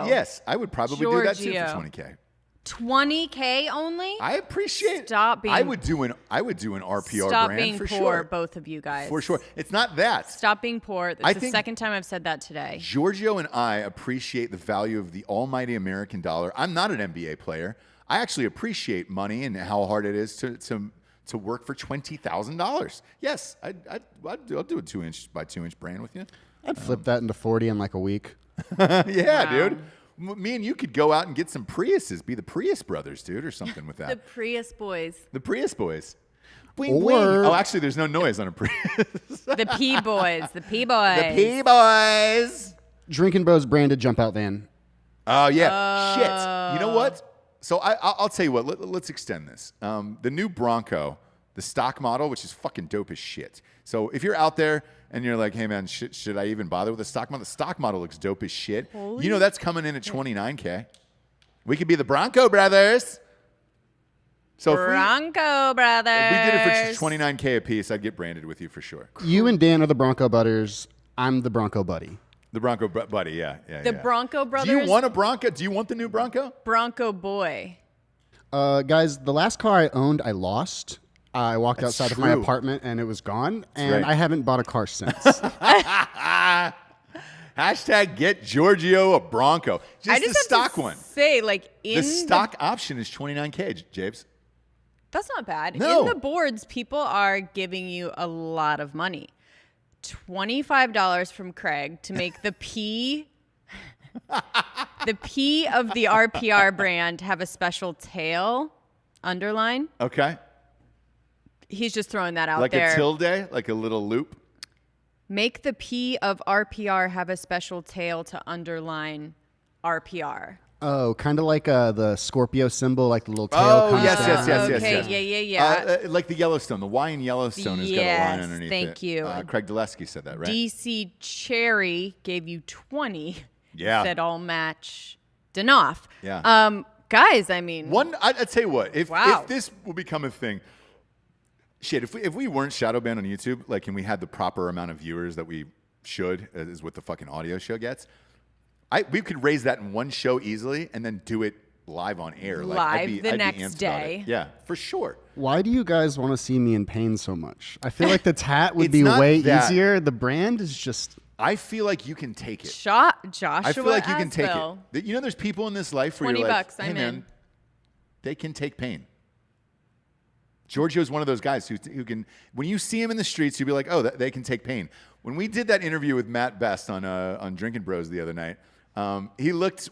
Yes, I would probably do that too for $20K. $20K only? I appreciate. Stop being. I would do an RPR stop brand being for poor, sure. both of you guys. For sure. It's not that. Stop being poor. It's the second time I've said that today. Giorgio and I appreciate the value of the almighty American dollar. I'm not an NBA player. I actually appreciate money and how hard it is to work for $20,000. Yes, I'll do a 2 inch by 2 inch brand with you. I'd flip that into 40 in like a week. Yeah, wow. Dude. Me and you could go out and get some Priuses, be the Prius brothers, dude, or something with that. The Prius boys. The Prius boys. Bling, bling. Oh, actually, there's no noise on a Prius. The P boys. The P boys. The P boys. Drinkin Bros branded jump out van. Oh, yeah. Shit. You know what? So I'll tell you what. Let's extend this. The new Bronco, the stock model, which is fucking dope as shit. So if you're out there and you're like, hey man, should I even bother with the stock model? The stock model looks dope as shit. You know that's coming in at $29K. We could be the Bronco Brothers. So Bronco Brothers. If we did it for $29K a piece, I'd get branded with you for sure. You and Dan are the Bronco Butters. I'm the Bronco Buddy. The Bronco Buddy, yeah. The Bronco Brothers. Do you want a Bronco? Do you want the new Bronco? Bronco Boy. Guys, the last car I owned, I lost. I walked outside of my apartment and it was gone. And I haven't bought a car since. Hashtag get Giorgio a Bronco. Just the stock one. Say, like, the stock option is $29K, James. That's not bad. No. In the boards, people are giving you a lot of money. $25 from Craig to make the P the P of the RPR brand have a special tail underline. Okay. He's just throwing that out like there. Like a tilde, like a little loop. Make the P of RPR have a special tail to underline RPR. Oh, kind of like the Scorpio symbol, like the little tail comes down. Yes. Okay, yeah. Like the Yellowstone. The Y in Yellowstone has got a line underneath thank it. you. Craig Dulesky said that, right? DC Cherry gave you 20. Yeah. Said all match Danoff. Yeah. Guys, I mean. I'd tell you what, if this will become a thing, shit, if we weren't shadow banned on YouTube, like, and we had the proper amount of viewers that we should, is what the fucking audio show gets, we could raise that in one show easily and then do it live on air. Live I'd the be next amped day. about it. Yeah, for sure. Why do you guys want to see me in pain so much? I feel like the tat would be way easier. The brand is just... I feel like you can take it. Joshua I feel like you can take Asbell. it. You know, there's people in this life where you're like, $20, hey I'm man, in. they can take pain. Giorgio is one of those guys who can, when you see him in the streets, you'll be like, oh, they can take pain. When we did that interview with Matt Best on Drinkin Bros the other night, he looked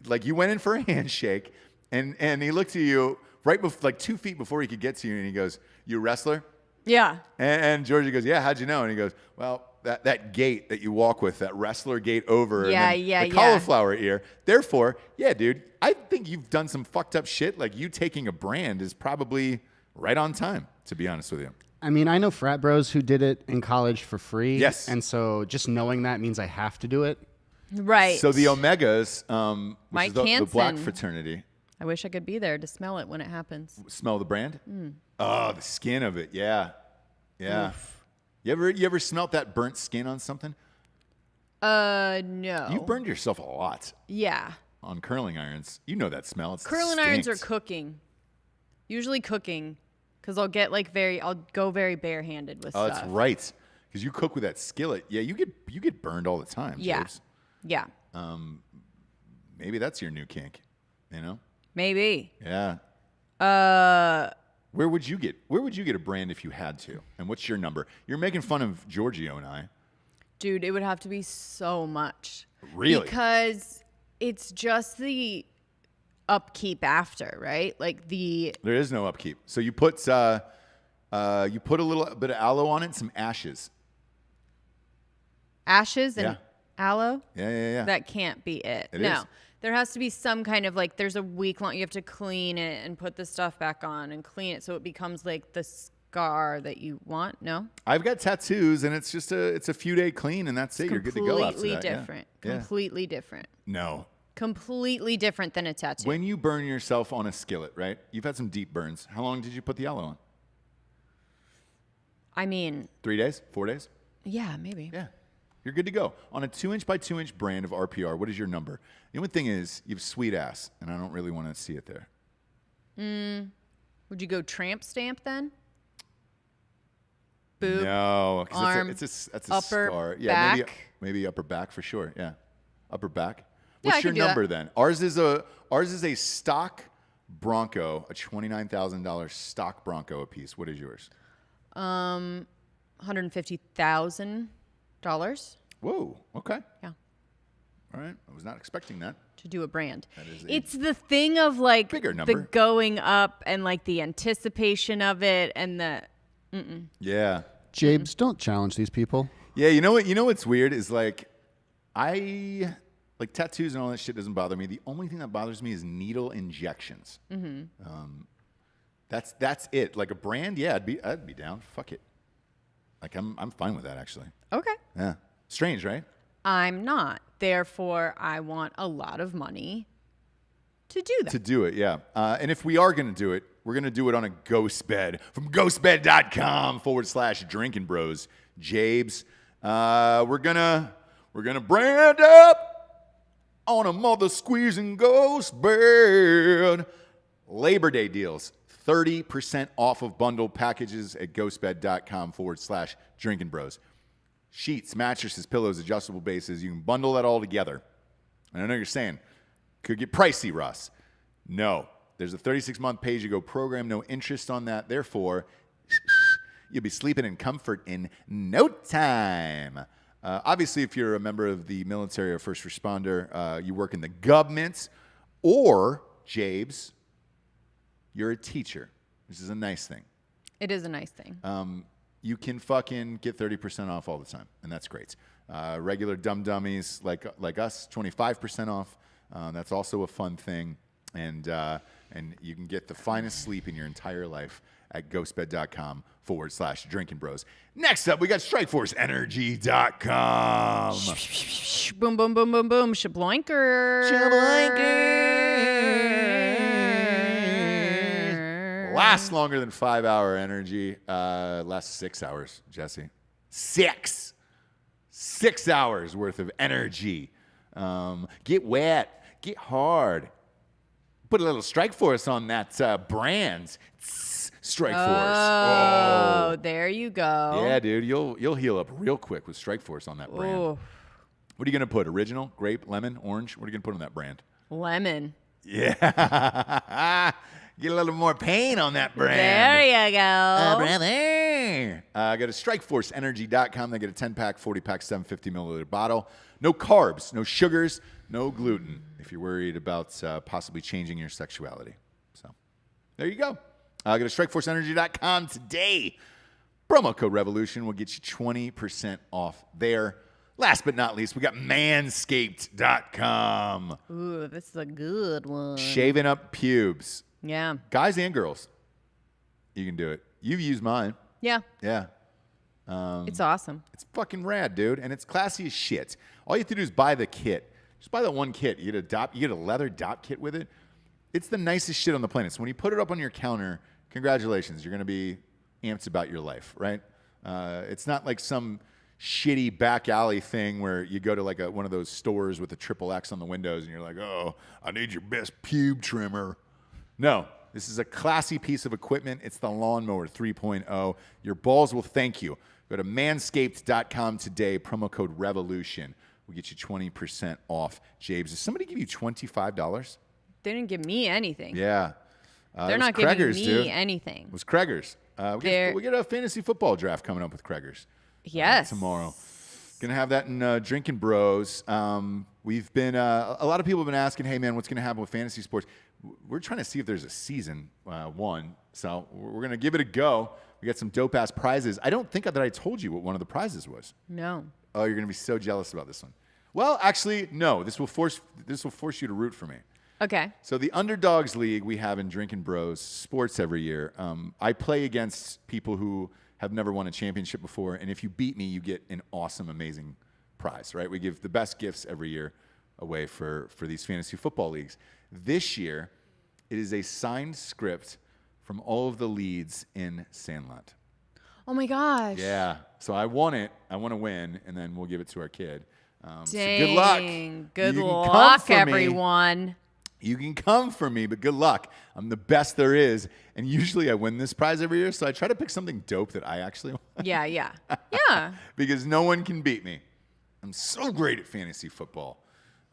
like you went in for a handshake, and he looked at you right like 2 feet before he could get to you, and he goes, "You a wrestler?" Yeah. And Giorgio goes, "Yeah, how'd you know?" And he goes, "Well, that gate that you walk with, that wrestler gate over, the cauliflower ear. Therefore, yeah, dude, I think you've done some fucked up shit. Like, you taking a brand is probably right on time, to be honest with you." I mean, I know frat bros who did it in college for free. Yes. And so just knowing that means I have to do it. Right. So the Omegas, which is the black Hansen. fraternity. I wish I could be there to smell it when it happens. Smell the brand? Oh, the skin of it. Yeah. Yeah. Oof. You ever smelt that burnt skin on something? No. You burned yourself a lot Yeah. on curling irons. You know that smell. It's Curling irons are distinct. cooking. Usually cooking. Because I'll go very barehanded with Oh, stuff. that's right. Because you cook with that skillet. Yeah, you get burned all the time. Yeah. James. Yeah. Maybe that's your new kink. You know? Maybe. Yeah. Where would you get a brand if you had to? And what's your number? You're making fun of Giorgio and I. Dude, it would have to be so much. Really? Because it's just the upkeep after, right? Like There is no upkeep. So you put a little bit of aloe on it and some ashes. ashes and Yeah. aloe. Yeah. That can't be it. It no. is. There has to be some kind of like, there's a week long, you have to clean it and put the stuff back on and clean it so it becomes like the scar that you want. No? I've got tattoos and it's a few day clean and that's it. You're good to go after Completely that. Yeah. different. Yeah. Completely different. No. Completely different than a tattoo. When you burn yourself on a skillet, right? You've had some deep burns. How long did you put the aloe on? I mean, 3 days? 4 days? yeah, maybe. Yeah. You're good to go. On a 2-inch by 2-inch brand of RPR, what is your number? The only thing is, you have sweet ass, and I don't really want to see it there. Would you go tramp stamp then? Boob. No, because arm, that's a upper scar. Yeah, back. maybe upper back for sure. Yeah, upper back. Yeah, I What's your could do that. number then? Ours is a stock Bronco, a $29,000 stock Bronco a piece. What is yours? $150,000 Whoa. Okay. Yeah. All right. I was not expecting that. to do a brand. is It's the thing of like bigger the number. going up and like the anticipation of it and the Yeah. Jabes, don't challenge these people. Yeah, you know what? You know what's weird is like tattoos and all that shit doesn't bother me. The only thing that bothers me is needle injections. That's it. Like a brand, yeah, I'd be down. Fuck it. Like I'm fine with that actually. Okay. Yeah. Strange, right? I'm not. Therefore, I want a lot of money to do that. To do it, yeah. And if we are going to do it, we're going to do it on a ghost bed from ghostbed.com/Drinkin Bros. Jabes, we're gonna brand up on a mother squeezing ghost bed. Labor Day deals, 30% off of bundle packages at ghostbed.com/Drinkin Bros. Sheets, mattresses, pillows, adjustable bases. You can bundle that all together. And I know you're saying, could get pricey, Russ. No. There's a 36-month pay-as-you-go program, no interest on that. Therefore, you'll be sleeping in comfort in no time. Obviously, if you're a member of the military or first responder, you work in the government, or, Jabes, you're a teacher. This is a nice thing. It is a nice thing. You can fucking get 30% off all the time, and that's great. Regular dumb dummies like us, 25% off. That's also a fun thing, and you can get the finest sleep in your entire life at ghostbed.com/Drinkin Bros. Next up, we got StrikeForceEnergy.com. Boom, boom, boom, boom, boom. Shabloinker. Lasts longer than 5-hour energy. Lasts 6 hours, Jessie. 6 hours worth of energy. Get wet. Get hard. Put a little Strike Force on that brand. Strike Force. Oh, there you go. Yeah, dude. You'll heal up real quick with Strike Force on that brand. Ooh. What are you going to put? Original? Grape? Lemon? Orange? What are you going to put on that brand? Lemon. Yeah. Get a little more pain on that brand. There you go. Brother. Go to StrikeForceEnergy.com. They get a 10-pack, 40-pack, 750-milliliter bottle. No carbs, no sugars, no gluten if you're worried about possibly changing your sexuality. So there you go. Go to StrikeForceEnergy.com today. Promo code REVOLUTION will get you 20% off there. Last but not least, we got Manscaped.com. Ooh, this is a good one. Shaving up pubes. Yeah. Guys and girls. You can do it. You've used mine. Yeah. Yeah. It's awesome. It's fucking rad, dude. And it's classy as shit. All you have to do is buy the kit. Just buy that one kit. You get a leather dop kit with it. It's the nicest shit on the planet. So when you put it up on your counter, congratulations. You're going to be amped about your life, right? It's not like some shitty back alley thing where you go to like one of those stores with a XXX on the windows and you're like, oh, I need your best pube trimmer. No, this is a classy piece of equipment. It's the Lawnmower 3.0. Your balls will thank you. Go to manscaped.com today. Promo code REVOLUTION will get you 20% off. Jabes, did somebody give you $25? They didn't give me anything. Yeah. They're not Craigers, giving me dude. anything. It was Craigers. We get a fantasy football draft coming up with Craigers. Yes. Tomorrow. Gonna have that in Drinkin Bros. We've been a lot of people have been asking, hey man, what's gonna happen with fantasy sports? We're trying to see if there's a season one, so we're gonna give it a go. We got some dope ass prizes. I don't think that I told you what one of the prizes was. No. Oh, you're gonna be so jealous about this one. Well, actually, no. This will force you to root for me. Okay. So the Underdogs League we have in Drinkin Bros sports every year. I play against people who have never won a championship before, and if you beat me, you get an awesome, amazing prize, right? We give the best gifts every year away for these fantasy football leagues. This year, it is a signed script from all of the leads in Sandlot. Oh my gosh. Yeah. So I want it. I want to win, and then we'll give it to our kid. Dang. So good luck. Good You can come luck, for me. everyone. You can come for me, but good luck. I'm the best there is. And usually I win this prize every year, so I try to pick something dope that I actually want. Yeah, yeah. Yeah. Because no one can beat me. I'm so great at fantasy football.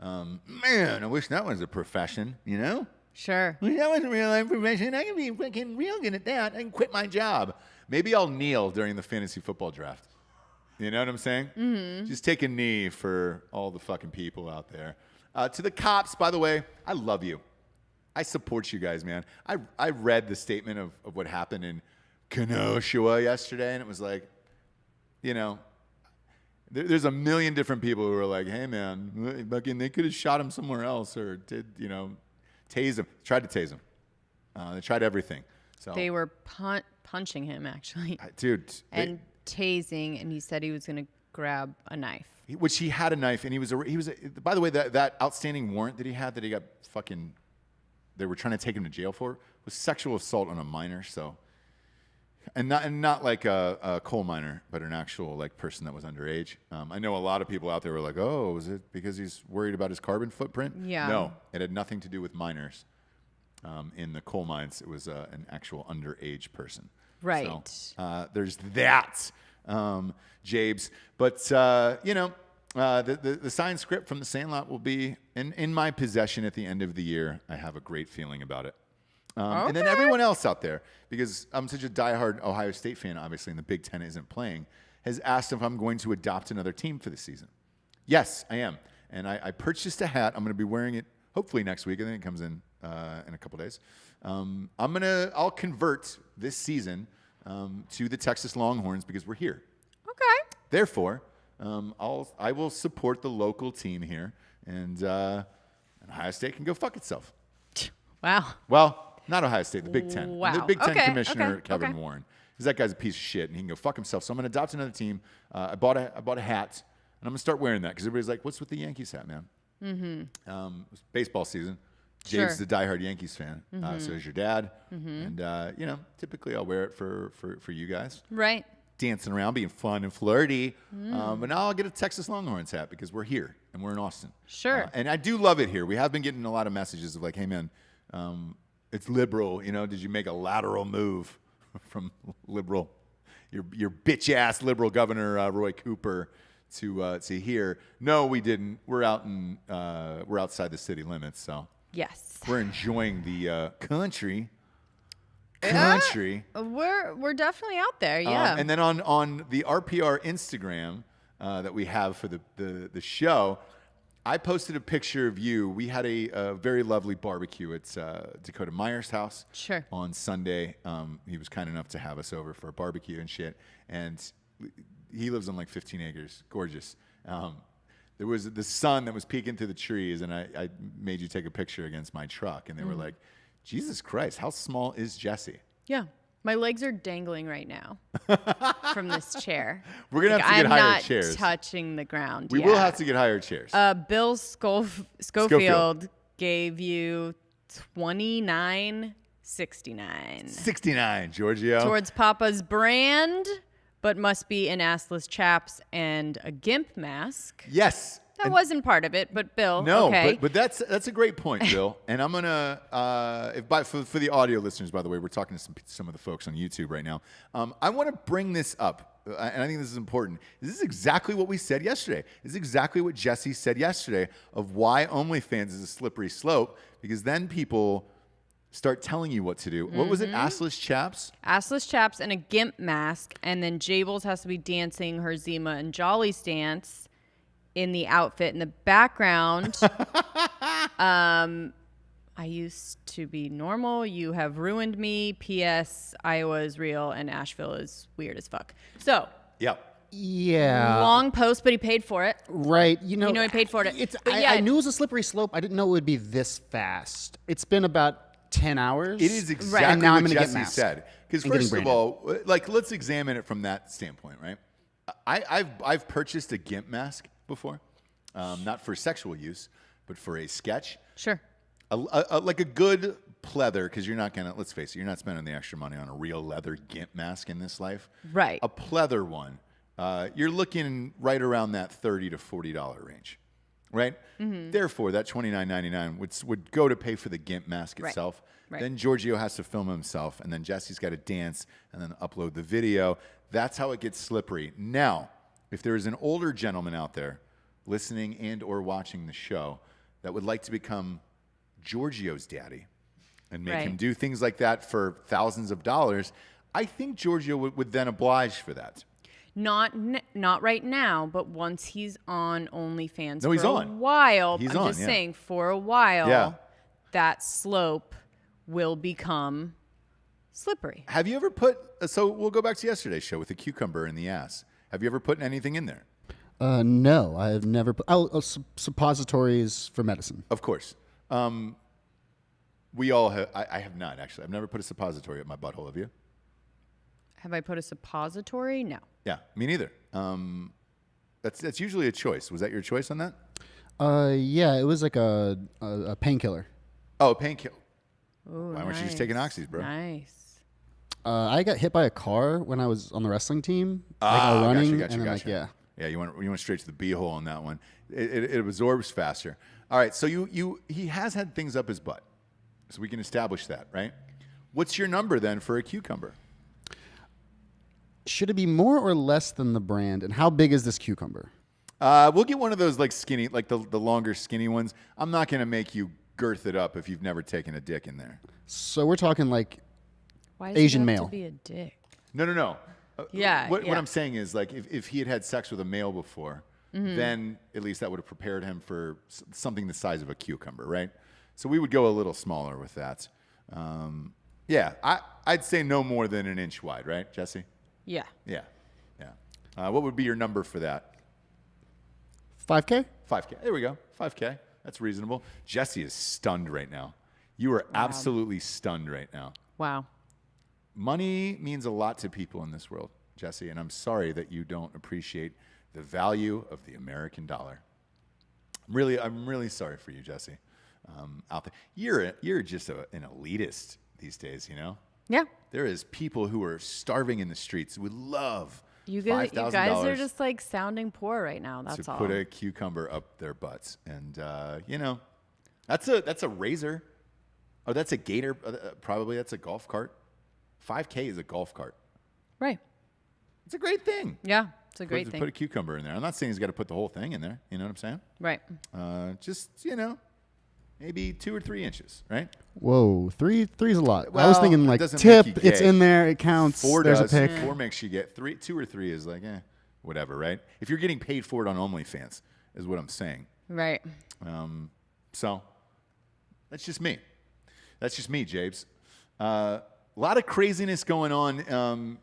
Man, I wish that was a profession, you know? Sure. I wish that was a real life profession. I can be fucking real good at that. I can quit my job. Maybe I'll kneel during the fantasy football draft. You know what I'm saying? Mm-hmm. Just take a knee for all the fucking people out there. To the cops, by the way, I love you. I support you guys, man. I read the statement of what happened in Kenosha yesterday, and it was like, you know, there's a million different people who are like, hey, man, they could have shot him somewhere else or did, you know, tase him. Tried to tase him. They tried everything. So They were punching him, actually. dude. And tasing, and he said he was going to grab a knife. Which he had a knife, and he was. By the way, that outstanding warrant that he had that he got fucking. They were trying to take him to jail for was sexual assault on a minor. So, and not like a coal miner, but an actual like person that was underage. I know a lot of people out there were like, "Oh, was it because he's worried about his carbon footprint?" Yeah. No, it had nothing to do with miners. In the coal mines, it was an actual underage person. Right. So, there's that, Jabes. But, the signed script from The Sandlot will be in my possession at the end of the year. I have a great feeling about it. And then everyone else out there, because I'm such a diehard Ohio State fan, obviously, and the Big Ten isn't playing, has asked if I'm going to adopt another team for the season. Yes, I am. And I purchased a hat. I'm going to be wearing it hopefully next week. I think it comes in a couple days. I'll convert this season to the Texas Longhorns because we're here. Okay. Therefore, I will support the local team here, and Ohio State can go fuck itself. Wow. Well, not Ohio State, the Big Ten. Wow. The Big Ten Okay, commissioner, okay, Kevin okay. Warren. Because that guy's a piece of shit, and he can go fuck himself. So I'm going to adopt another team. I bought a hat, and I'm going to start wearing that because everybody's like, what's with the Yankees hat, man? Mm-hmm. It's baseball season. James is a diehard Yankees fan. So is your dad. Mm-hmm. And, typically I'll wear it for you guys. Right. Dancing around, being fun and flirty. But now I'll get a Texas Longhorns hat because we're here and we're in Austin. Sure. And I do love it here. We have been getting a lot of messages of like, hey, man, it's liberal. Did you make a lateral move from liberal, your bitch-ass liberal governor, Roy Cooper, to here? No, we didn't. We're outside the city limits, so. Yes. We're enjoying the country. We're definitely out there, yeah. And then on the RPR Instagram that we have for the show, I posted a picture of you. We had a very lovely barbecue at Dakota Meyer's house. Sure. On Sunday. He was kind enough to have us over for a barbecue and shit. And he lives on like 15 acres. Gorgeous. There was the sun that was peeking through the trees, and I made you take a picture against my truck, and they were like, Jesus Christ, how small is Jessie? Yeah. My legs are dangling right now from this chair. We're going to have to get higher chairs. I'm not touching the ground. We will have to get higher chairs. Bill Schofield gave you $29.69. 69, Giorgio. Towards Papa's brand, but must be in assless chaps and a GIMP mask. Yes. That wasn't part of it, but Bill, no, okay. but that's a great point, Bill. And I'm gonna for the audio listeners, by the way, we're talking to some of the folks on YouTube right now. I want to bring this up, and I think this is important. This is exactly what we said yesterday. This is exactly what Jessie said yesterday of why OnlyFans is a slippery slope, because then people start telling you what to do. What was it? Assless chaps? Assless chaps and a GIMP mask, and then Jables has to be dancing her Zima and Jolly stance in the outfit in the background. I used to be normal. You have ruined me. P.S. Iowa is real and Asheville is weird as fuck. So. Yep. Yeah. Long post, but he paid for it. Right. He paid for it. I knew it was a slippery slope. I didn't know it would be this fast. It's been about 10 hours. It is exactly and now what I'm gonna Jessie get masked said. Because and first getting of all, like, let's examine it from that standpoint, right? I've purchased a GIMP mask before, not for sexual use, but for a sketch. Sure. Like a good pleather, because you're not gonna. Let's face it, you're not spending the extra money on a real leather GIMP mask in this life. Right. A pleather one, you're looking right around that $30 to $40 range, right? Mm-hmm. Therefore, that $29.99 would go to pay for the GIMP mask itself. Right. Then Giorgio has to film himself, and then Jessie's got to dance and then upload the video. That's how it gets slippery. Now, if there is an older gentleman out there listening and or watching the show that would like to become Giorgio's daddy and make him do things like that for thousands of dollars, I think Giorgio would then oblige for that. Not right now, but once he's on OnlyFans No, he's for a on. while, He's I'm on, just yeah. saying, for a while, Yeah. that slope will become slippery. Have you ever put, so we'll go back to yesterday's show with the cucumber in the ass. Have you ever put anything in there? No, I have never put. Suppositories for medicine. Of course. We all have, I have not actually. I've never put a suppository up my butthole, have you? Have I put a suppository? No. Yeah, me neither. That's usually a choice. Was that your choice on that? Yeah, it was like a painkiller. Oh, a painkiller. Ooh, Why weren't you just taking oxys, bro? Nice. I got hit by a car when I was on the wrestling team. Running, and then yeah. Yeah, you went straight to the b-hole on that one. It absorbs faster. All right, so he has had things up his butt, so we can establish that, right? What's your number then for a cucumber? Should it be more or less than the brand? And how big is this cucumber? We'll get one of those like skinny, like the longer skinny ones. I'm not gonna make you girth it up if you've never taken a dick in there. So we're talking like Why does Asian it have male. to be a dick? No. Yeah. What I'm saying is, like, if he had sex with a male before, then at least that would have prepared him for something the size of a cucumber, right? So we would go a little smaller with that. Yeah, I'd say no more than an inch wide, right, Jessie? Yeah. Yeah. What would be your number for that? 5K? 5K. There we go. 5K. That's reasonable. Jessie is stunned right now. You are absolutely stunned right now. Wow. Money means a lot to people in this world, Jessie, and I'm sorry that you don't appreciate the value of the American dollar. I'm really sorry for you, Jessie. Out there, you're just an elitist these days, you know. Yeah. There is people who are starving in the streets who would love You $5,000 guys are just like sounding poor right now. That's to all. put a cucumber up their butts, and that's a razor, or that's a gator. Probably that's a golf cart. 5K is a golf cart. Right. It's a great thing. Yeah, it's a great thing. Put a cucumber in there. I'm not saying he's got to put the whole thing in there. You know what I'm saying? Right. Just maybe 2 or 3 inches, right? Whoa, three's a lot. Well, I was thinking like it doesn't tip, make you it's gay. in there, it counts. 4 There's does. a pick. 4 makes you get 3. 2 or 3 is like whatever, right? If you're getting paid for it on OnlyFans, is what I'm saying. Right. So that's just me. That's just me, Jabes. A lot of craziness going on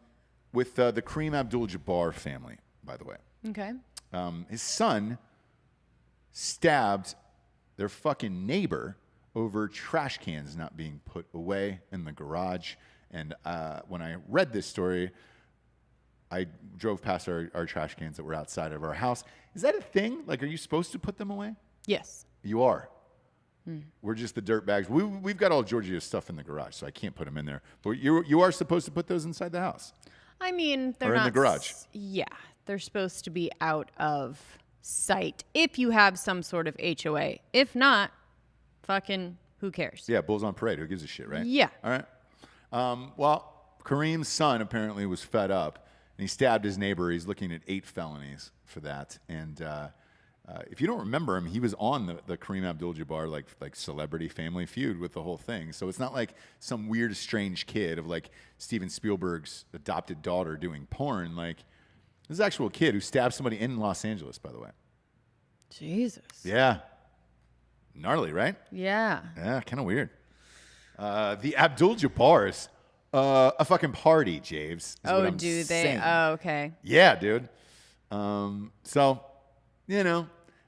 with the Kareem Abdul-Jabbar family, by the way. Okay. His son stabbed their fucking neighbor over trash cans not being put away in the garage. And when I read this story, I drove past our trash cans that were outside of our house. Is that a thing? Like, are you supposed to put them away? Yes. You are. We're just the dirt bags. We've got all Giorgio's stuff in the garage, so I can't put them in there. But you are supposed to put those inside the house. I mean, they're Or in not the garage. Yeah, they're supposed to be out of sight if you have some sort of HOA. If not, fucking who cares? Yeah, bulls on parade. Who gives a shit, right? Yeah. All right. Well, Kareem's son apparently was fed up, and he stabbed his neighbor. He's looking at 8 felonies for that. And if you don't remember him, he was on the Kareem Abdul-Jabbar like Celebrity Family Feud with the whole thing. So it's not like some weird, strange kid of like Steven Spielberg's adopted daughter doing porn. Like, this is an actual kid who stabbed somebody in Los Angeles, by the way. Jesus. Yeah. Gnarly, right? Yeah. Yeah, kind of weird. The Abdul-Jabbars, a fucking party, Javes. Is what I'm do they? saying. Oh, okay. Yeah, dude. So,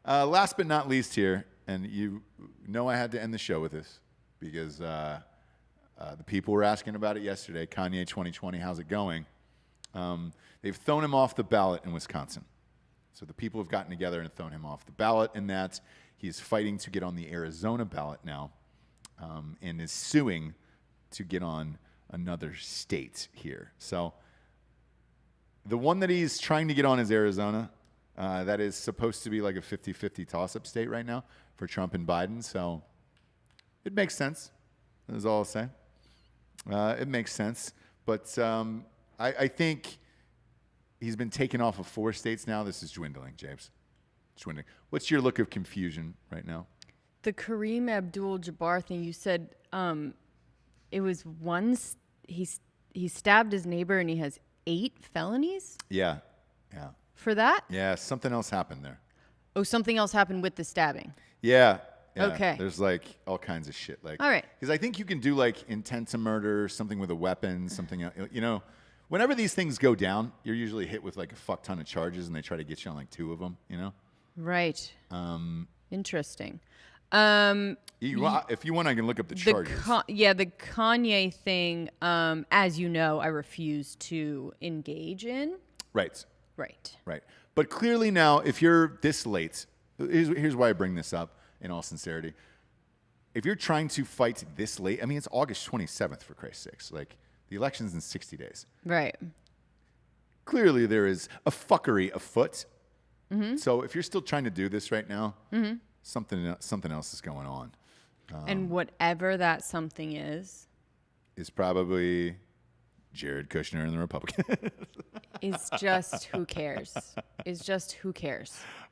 last but not least here, and you know I had to end the show with this because the people were asking about it yesterday. Kanye 2020, how's it going? They've thrown him off the ballot in Wisconsin. So the people have gotten together and thrown him off the ballot, and that he's fighting to get on the Arizona ballot now, and is suing to get on another state here. So the one that he's trying to get on is Arizona. That is supposed to be like a 50-50 toss-up state right now for Trump and Biden. So it makes sense. That's all I'll say. It makes sense. But I think he's been taken off of 4 states now. This is dwindling, James. It's dwindling. What's your look of confusion right now? The Kareem Abdul-Jabbar thing, you said it was he stabbed his neighbor and he has 8 felonies? Yeah. For that? Yeah, something else happened there. Oh, something else happened with the stabbing. Yeah. Okay. There's like all kinds of shit. Like, all right. Because I think you can do like intent to murder, something with a weapon, something, whenever these things go down, you're usually hit with like a fuck ton of charges and they try to get you on like 2 of them, Right. Interesting. If you want, I can look up the charges. The Kanye thing, as you know, I refuse to engage in. Right. Right. But clearly now, if you're this late, here's why I bring this up in all sincerity. If you're trying to fight this late, I mean, it's August 27th, for Christ's sakes. Like, the election's in 60 days. Right. Clearly, there is a fuckery afoot. Mm-hmm. So if you're still trying to do this right now, something else is going on. And whatever that something is probably Jared Kushner and the Republicans. Is just who cares.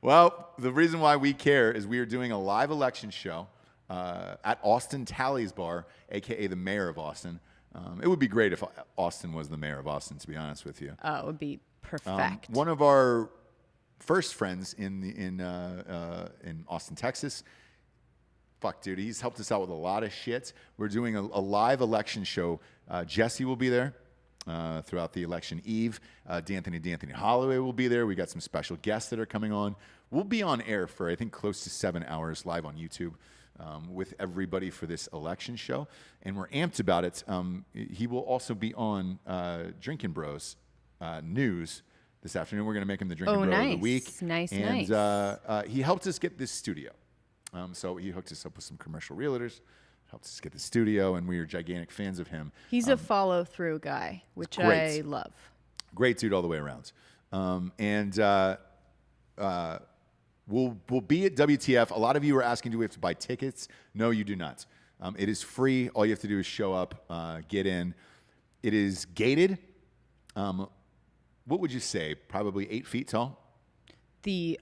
Well, the reason why we care is we are doing a live election show at Austin Tally's Bar, a.k.a. the mayor of Austin. It would be great if Austin was the mayor of Austin, to be honest with you. Oh, it would be perfect. One of our first friends in Austin, Texas. Fuck, dude, he's helped us out with a lot of shit. We're doing a live election show. Jessie will be there throughout the election eve. D'Anthony Holloway will be there. We got some special guests that are coming on. We'll be on air for, I think, close to 7 hours live on YouTube with everybody for this election show. And we're amped about it. He will also be on Drinkin Bros news this afternoon. We're going to make him the Drinkin Bro of the week. Nice. He helped us get this studio. So he hooked us up with some commercial realtors, helped us get the studio, and we are gigantic fans of him. He's a follow-through guy, which I love. Great dude all the way around. We'll be at WTF. A lot of you are asking, do we have to buy tickets? No, you do not. It is free. All you have to do is show up, get in. It is gated. What would you say? Probably 8 feet tall? The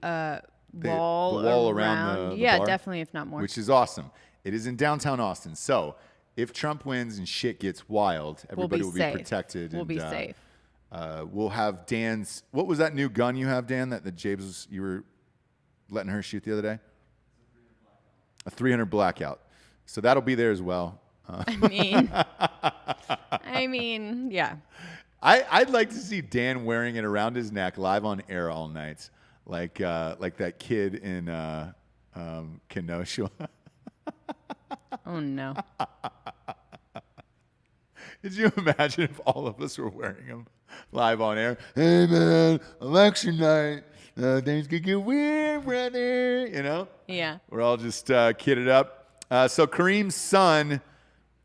wall around the yeah, bar, definitely, if not more. which is awesome. It is in downtown Austin. So if Trump wins and shit gets wild, everybody will be protected. We'll be safe. We'll have Dan's. What was that new gun you have, Dan? That James you were letting her shoot the other day? A 300 blackout. So that'll be there as well. I mean, yeah. I'd like to see Dan wearing it around his neck live on air all night. Like that kid in Kenosha. Oh, no. Could you imagine if all of us were wearing them live on air? Hey, man, election night. Things could get weird, brother. You know? Yeah. We're all just kidded up. So Kareem's son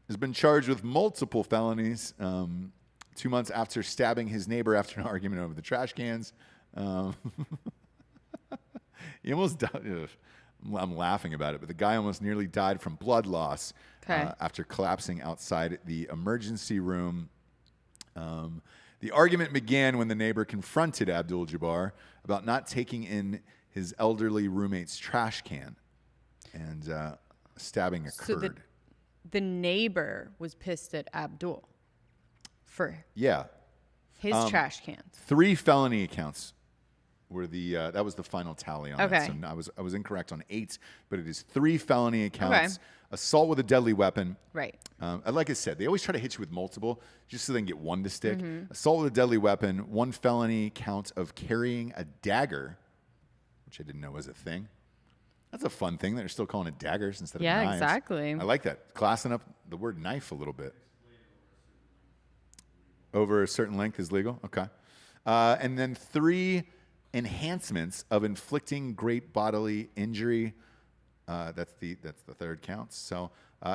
has been charged with multiple felonies 2 months after stabbing his neighbor after an argument over the trash cans. He almost died. I'm laughing about it, but the guy almost nearly died from blood loss after collapsing outside the emergency room. The argument began when the neighbor confronted Abdul-Jabbar about not taking in his elderly roommate's trash can, and stabbing occurred. So the neighbor was pissed at Abdul for his trash cans. 3 felony accounts were that was the final tally on it. Okay. So I was incorrect on 8, but it is 3 felony accounts. Okay. Assault with a deadly weapon. Right. Like I said, they always try to hit you with multiple just so they can get one to stick. Mm-hmm. Assault with a deadly weapon, 1 felony count of carrying a dagger, which I didn't know was a thing. That's a fun thing that they're still calling it daggers instead of knives. Yeah, exactly. I like that. Classing up the word knife a little bit. Over a certain length is legal? Okay. And then 3 enhancements of inflicting great bodily injury. That's the third count. So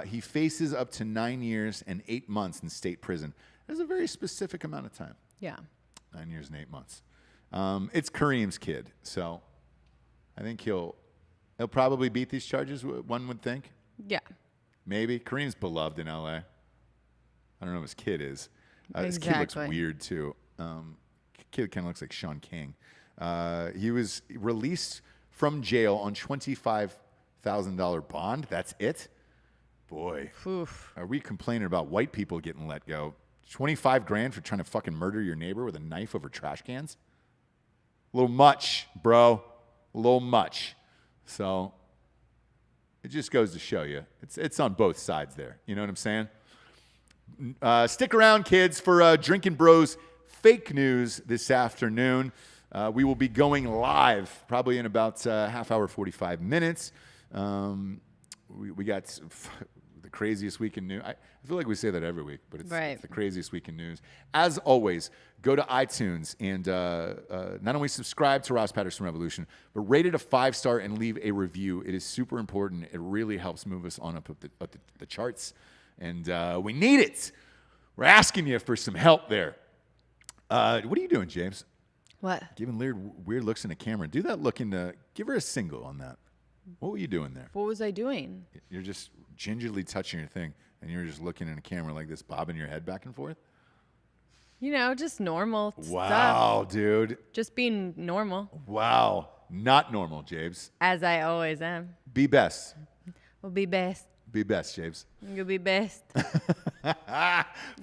he faces up to 9 years and 8 months in state prison. That's a very specific amount of time. Yeah. 9 years and 8 months. It's Kareem's kid, so I think he'll probably beat these charges. One would think. Yeah. Maybe Kareem's beloved in LA. I don't know if his kid is. His kid looks weird too. Kid kind of looks like Sean King. He was released from jail on $25,000 bond. That's it. Boy, are we complaining about white people getting let go? $25,000 for trying to fucking murder your neighbor with a knife over trash cans? A little much, bro. A little much. So it just goes to show you, it's on both sides there. You know what I'm saying? Stick around, kids, for Drinkin Bros fake news this afternoon. We will be going live probably in about half hour, 45 minutes. we got the craziest week in news. I feel like we say that every week, but it's the craziest week in news. As always, go to iTunes and not only subscribe to Ross Patterson Revolution, but rate it a 5-star and leave a review. It is super important. It really helps move us on up the charts, and we need it. We're asking you for some help there. What are you doing, James? What? Giving weird looks in the camera. Do that look give her a single on that. What were you doing there? What was I doing? You're just gingerly touching your thing, and you're just looking in the camera like this, bobbing your head back and forth? You know, just normal Wow, stuff. dude. Just being normal. Wow. Not normal, James. As I always am. Be best. We'll be best. Be best, James. You'll be best. For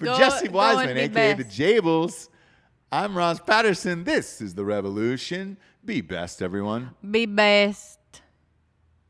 Jessie Wiseman, a.k.a. the Jables, I'm Ross Patterson. This is The Revolution. Be best, everyone. Be best.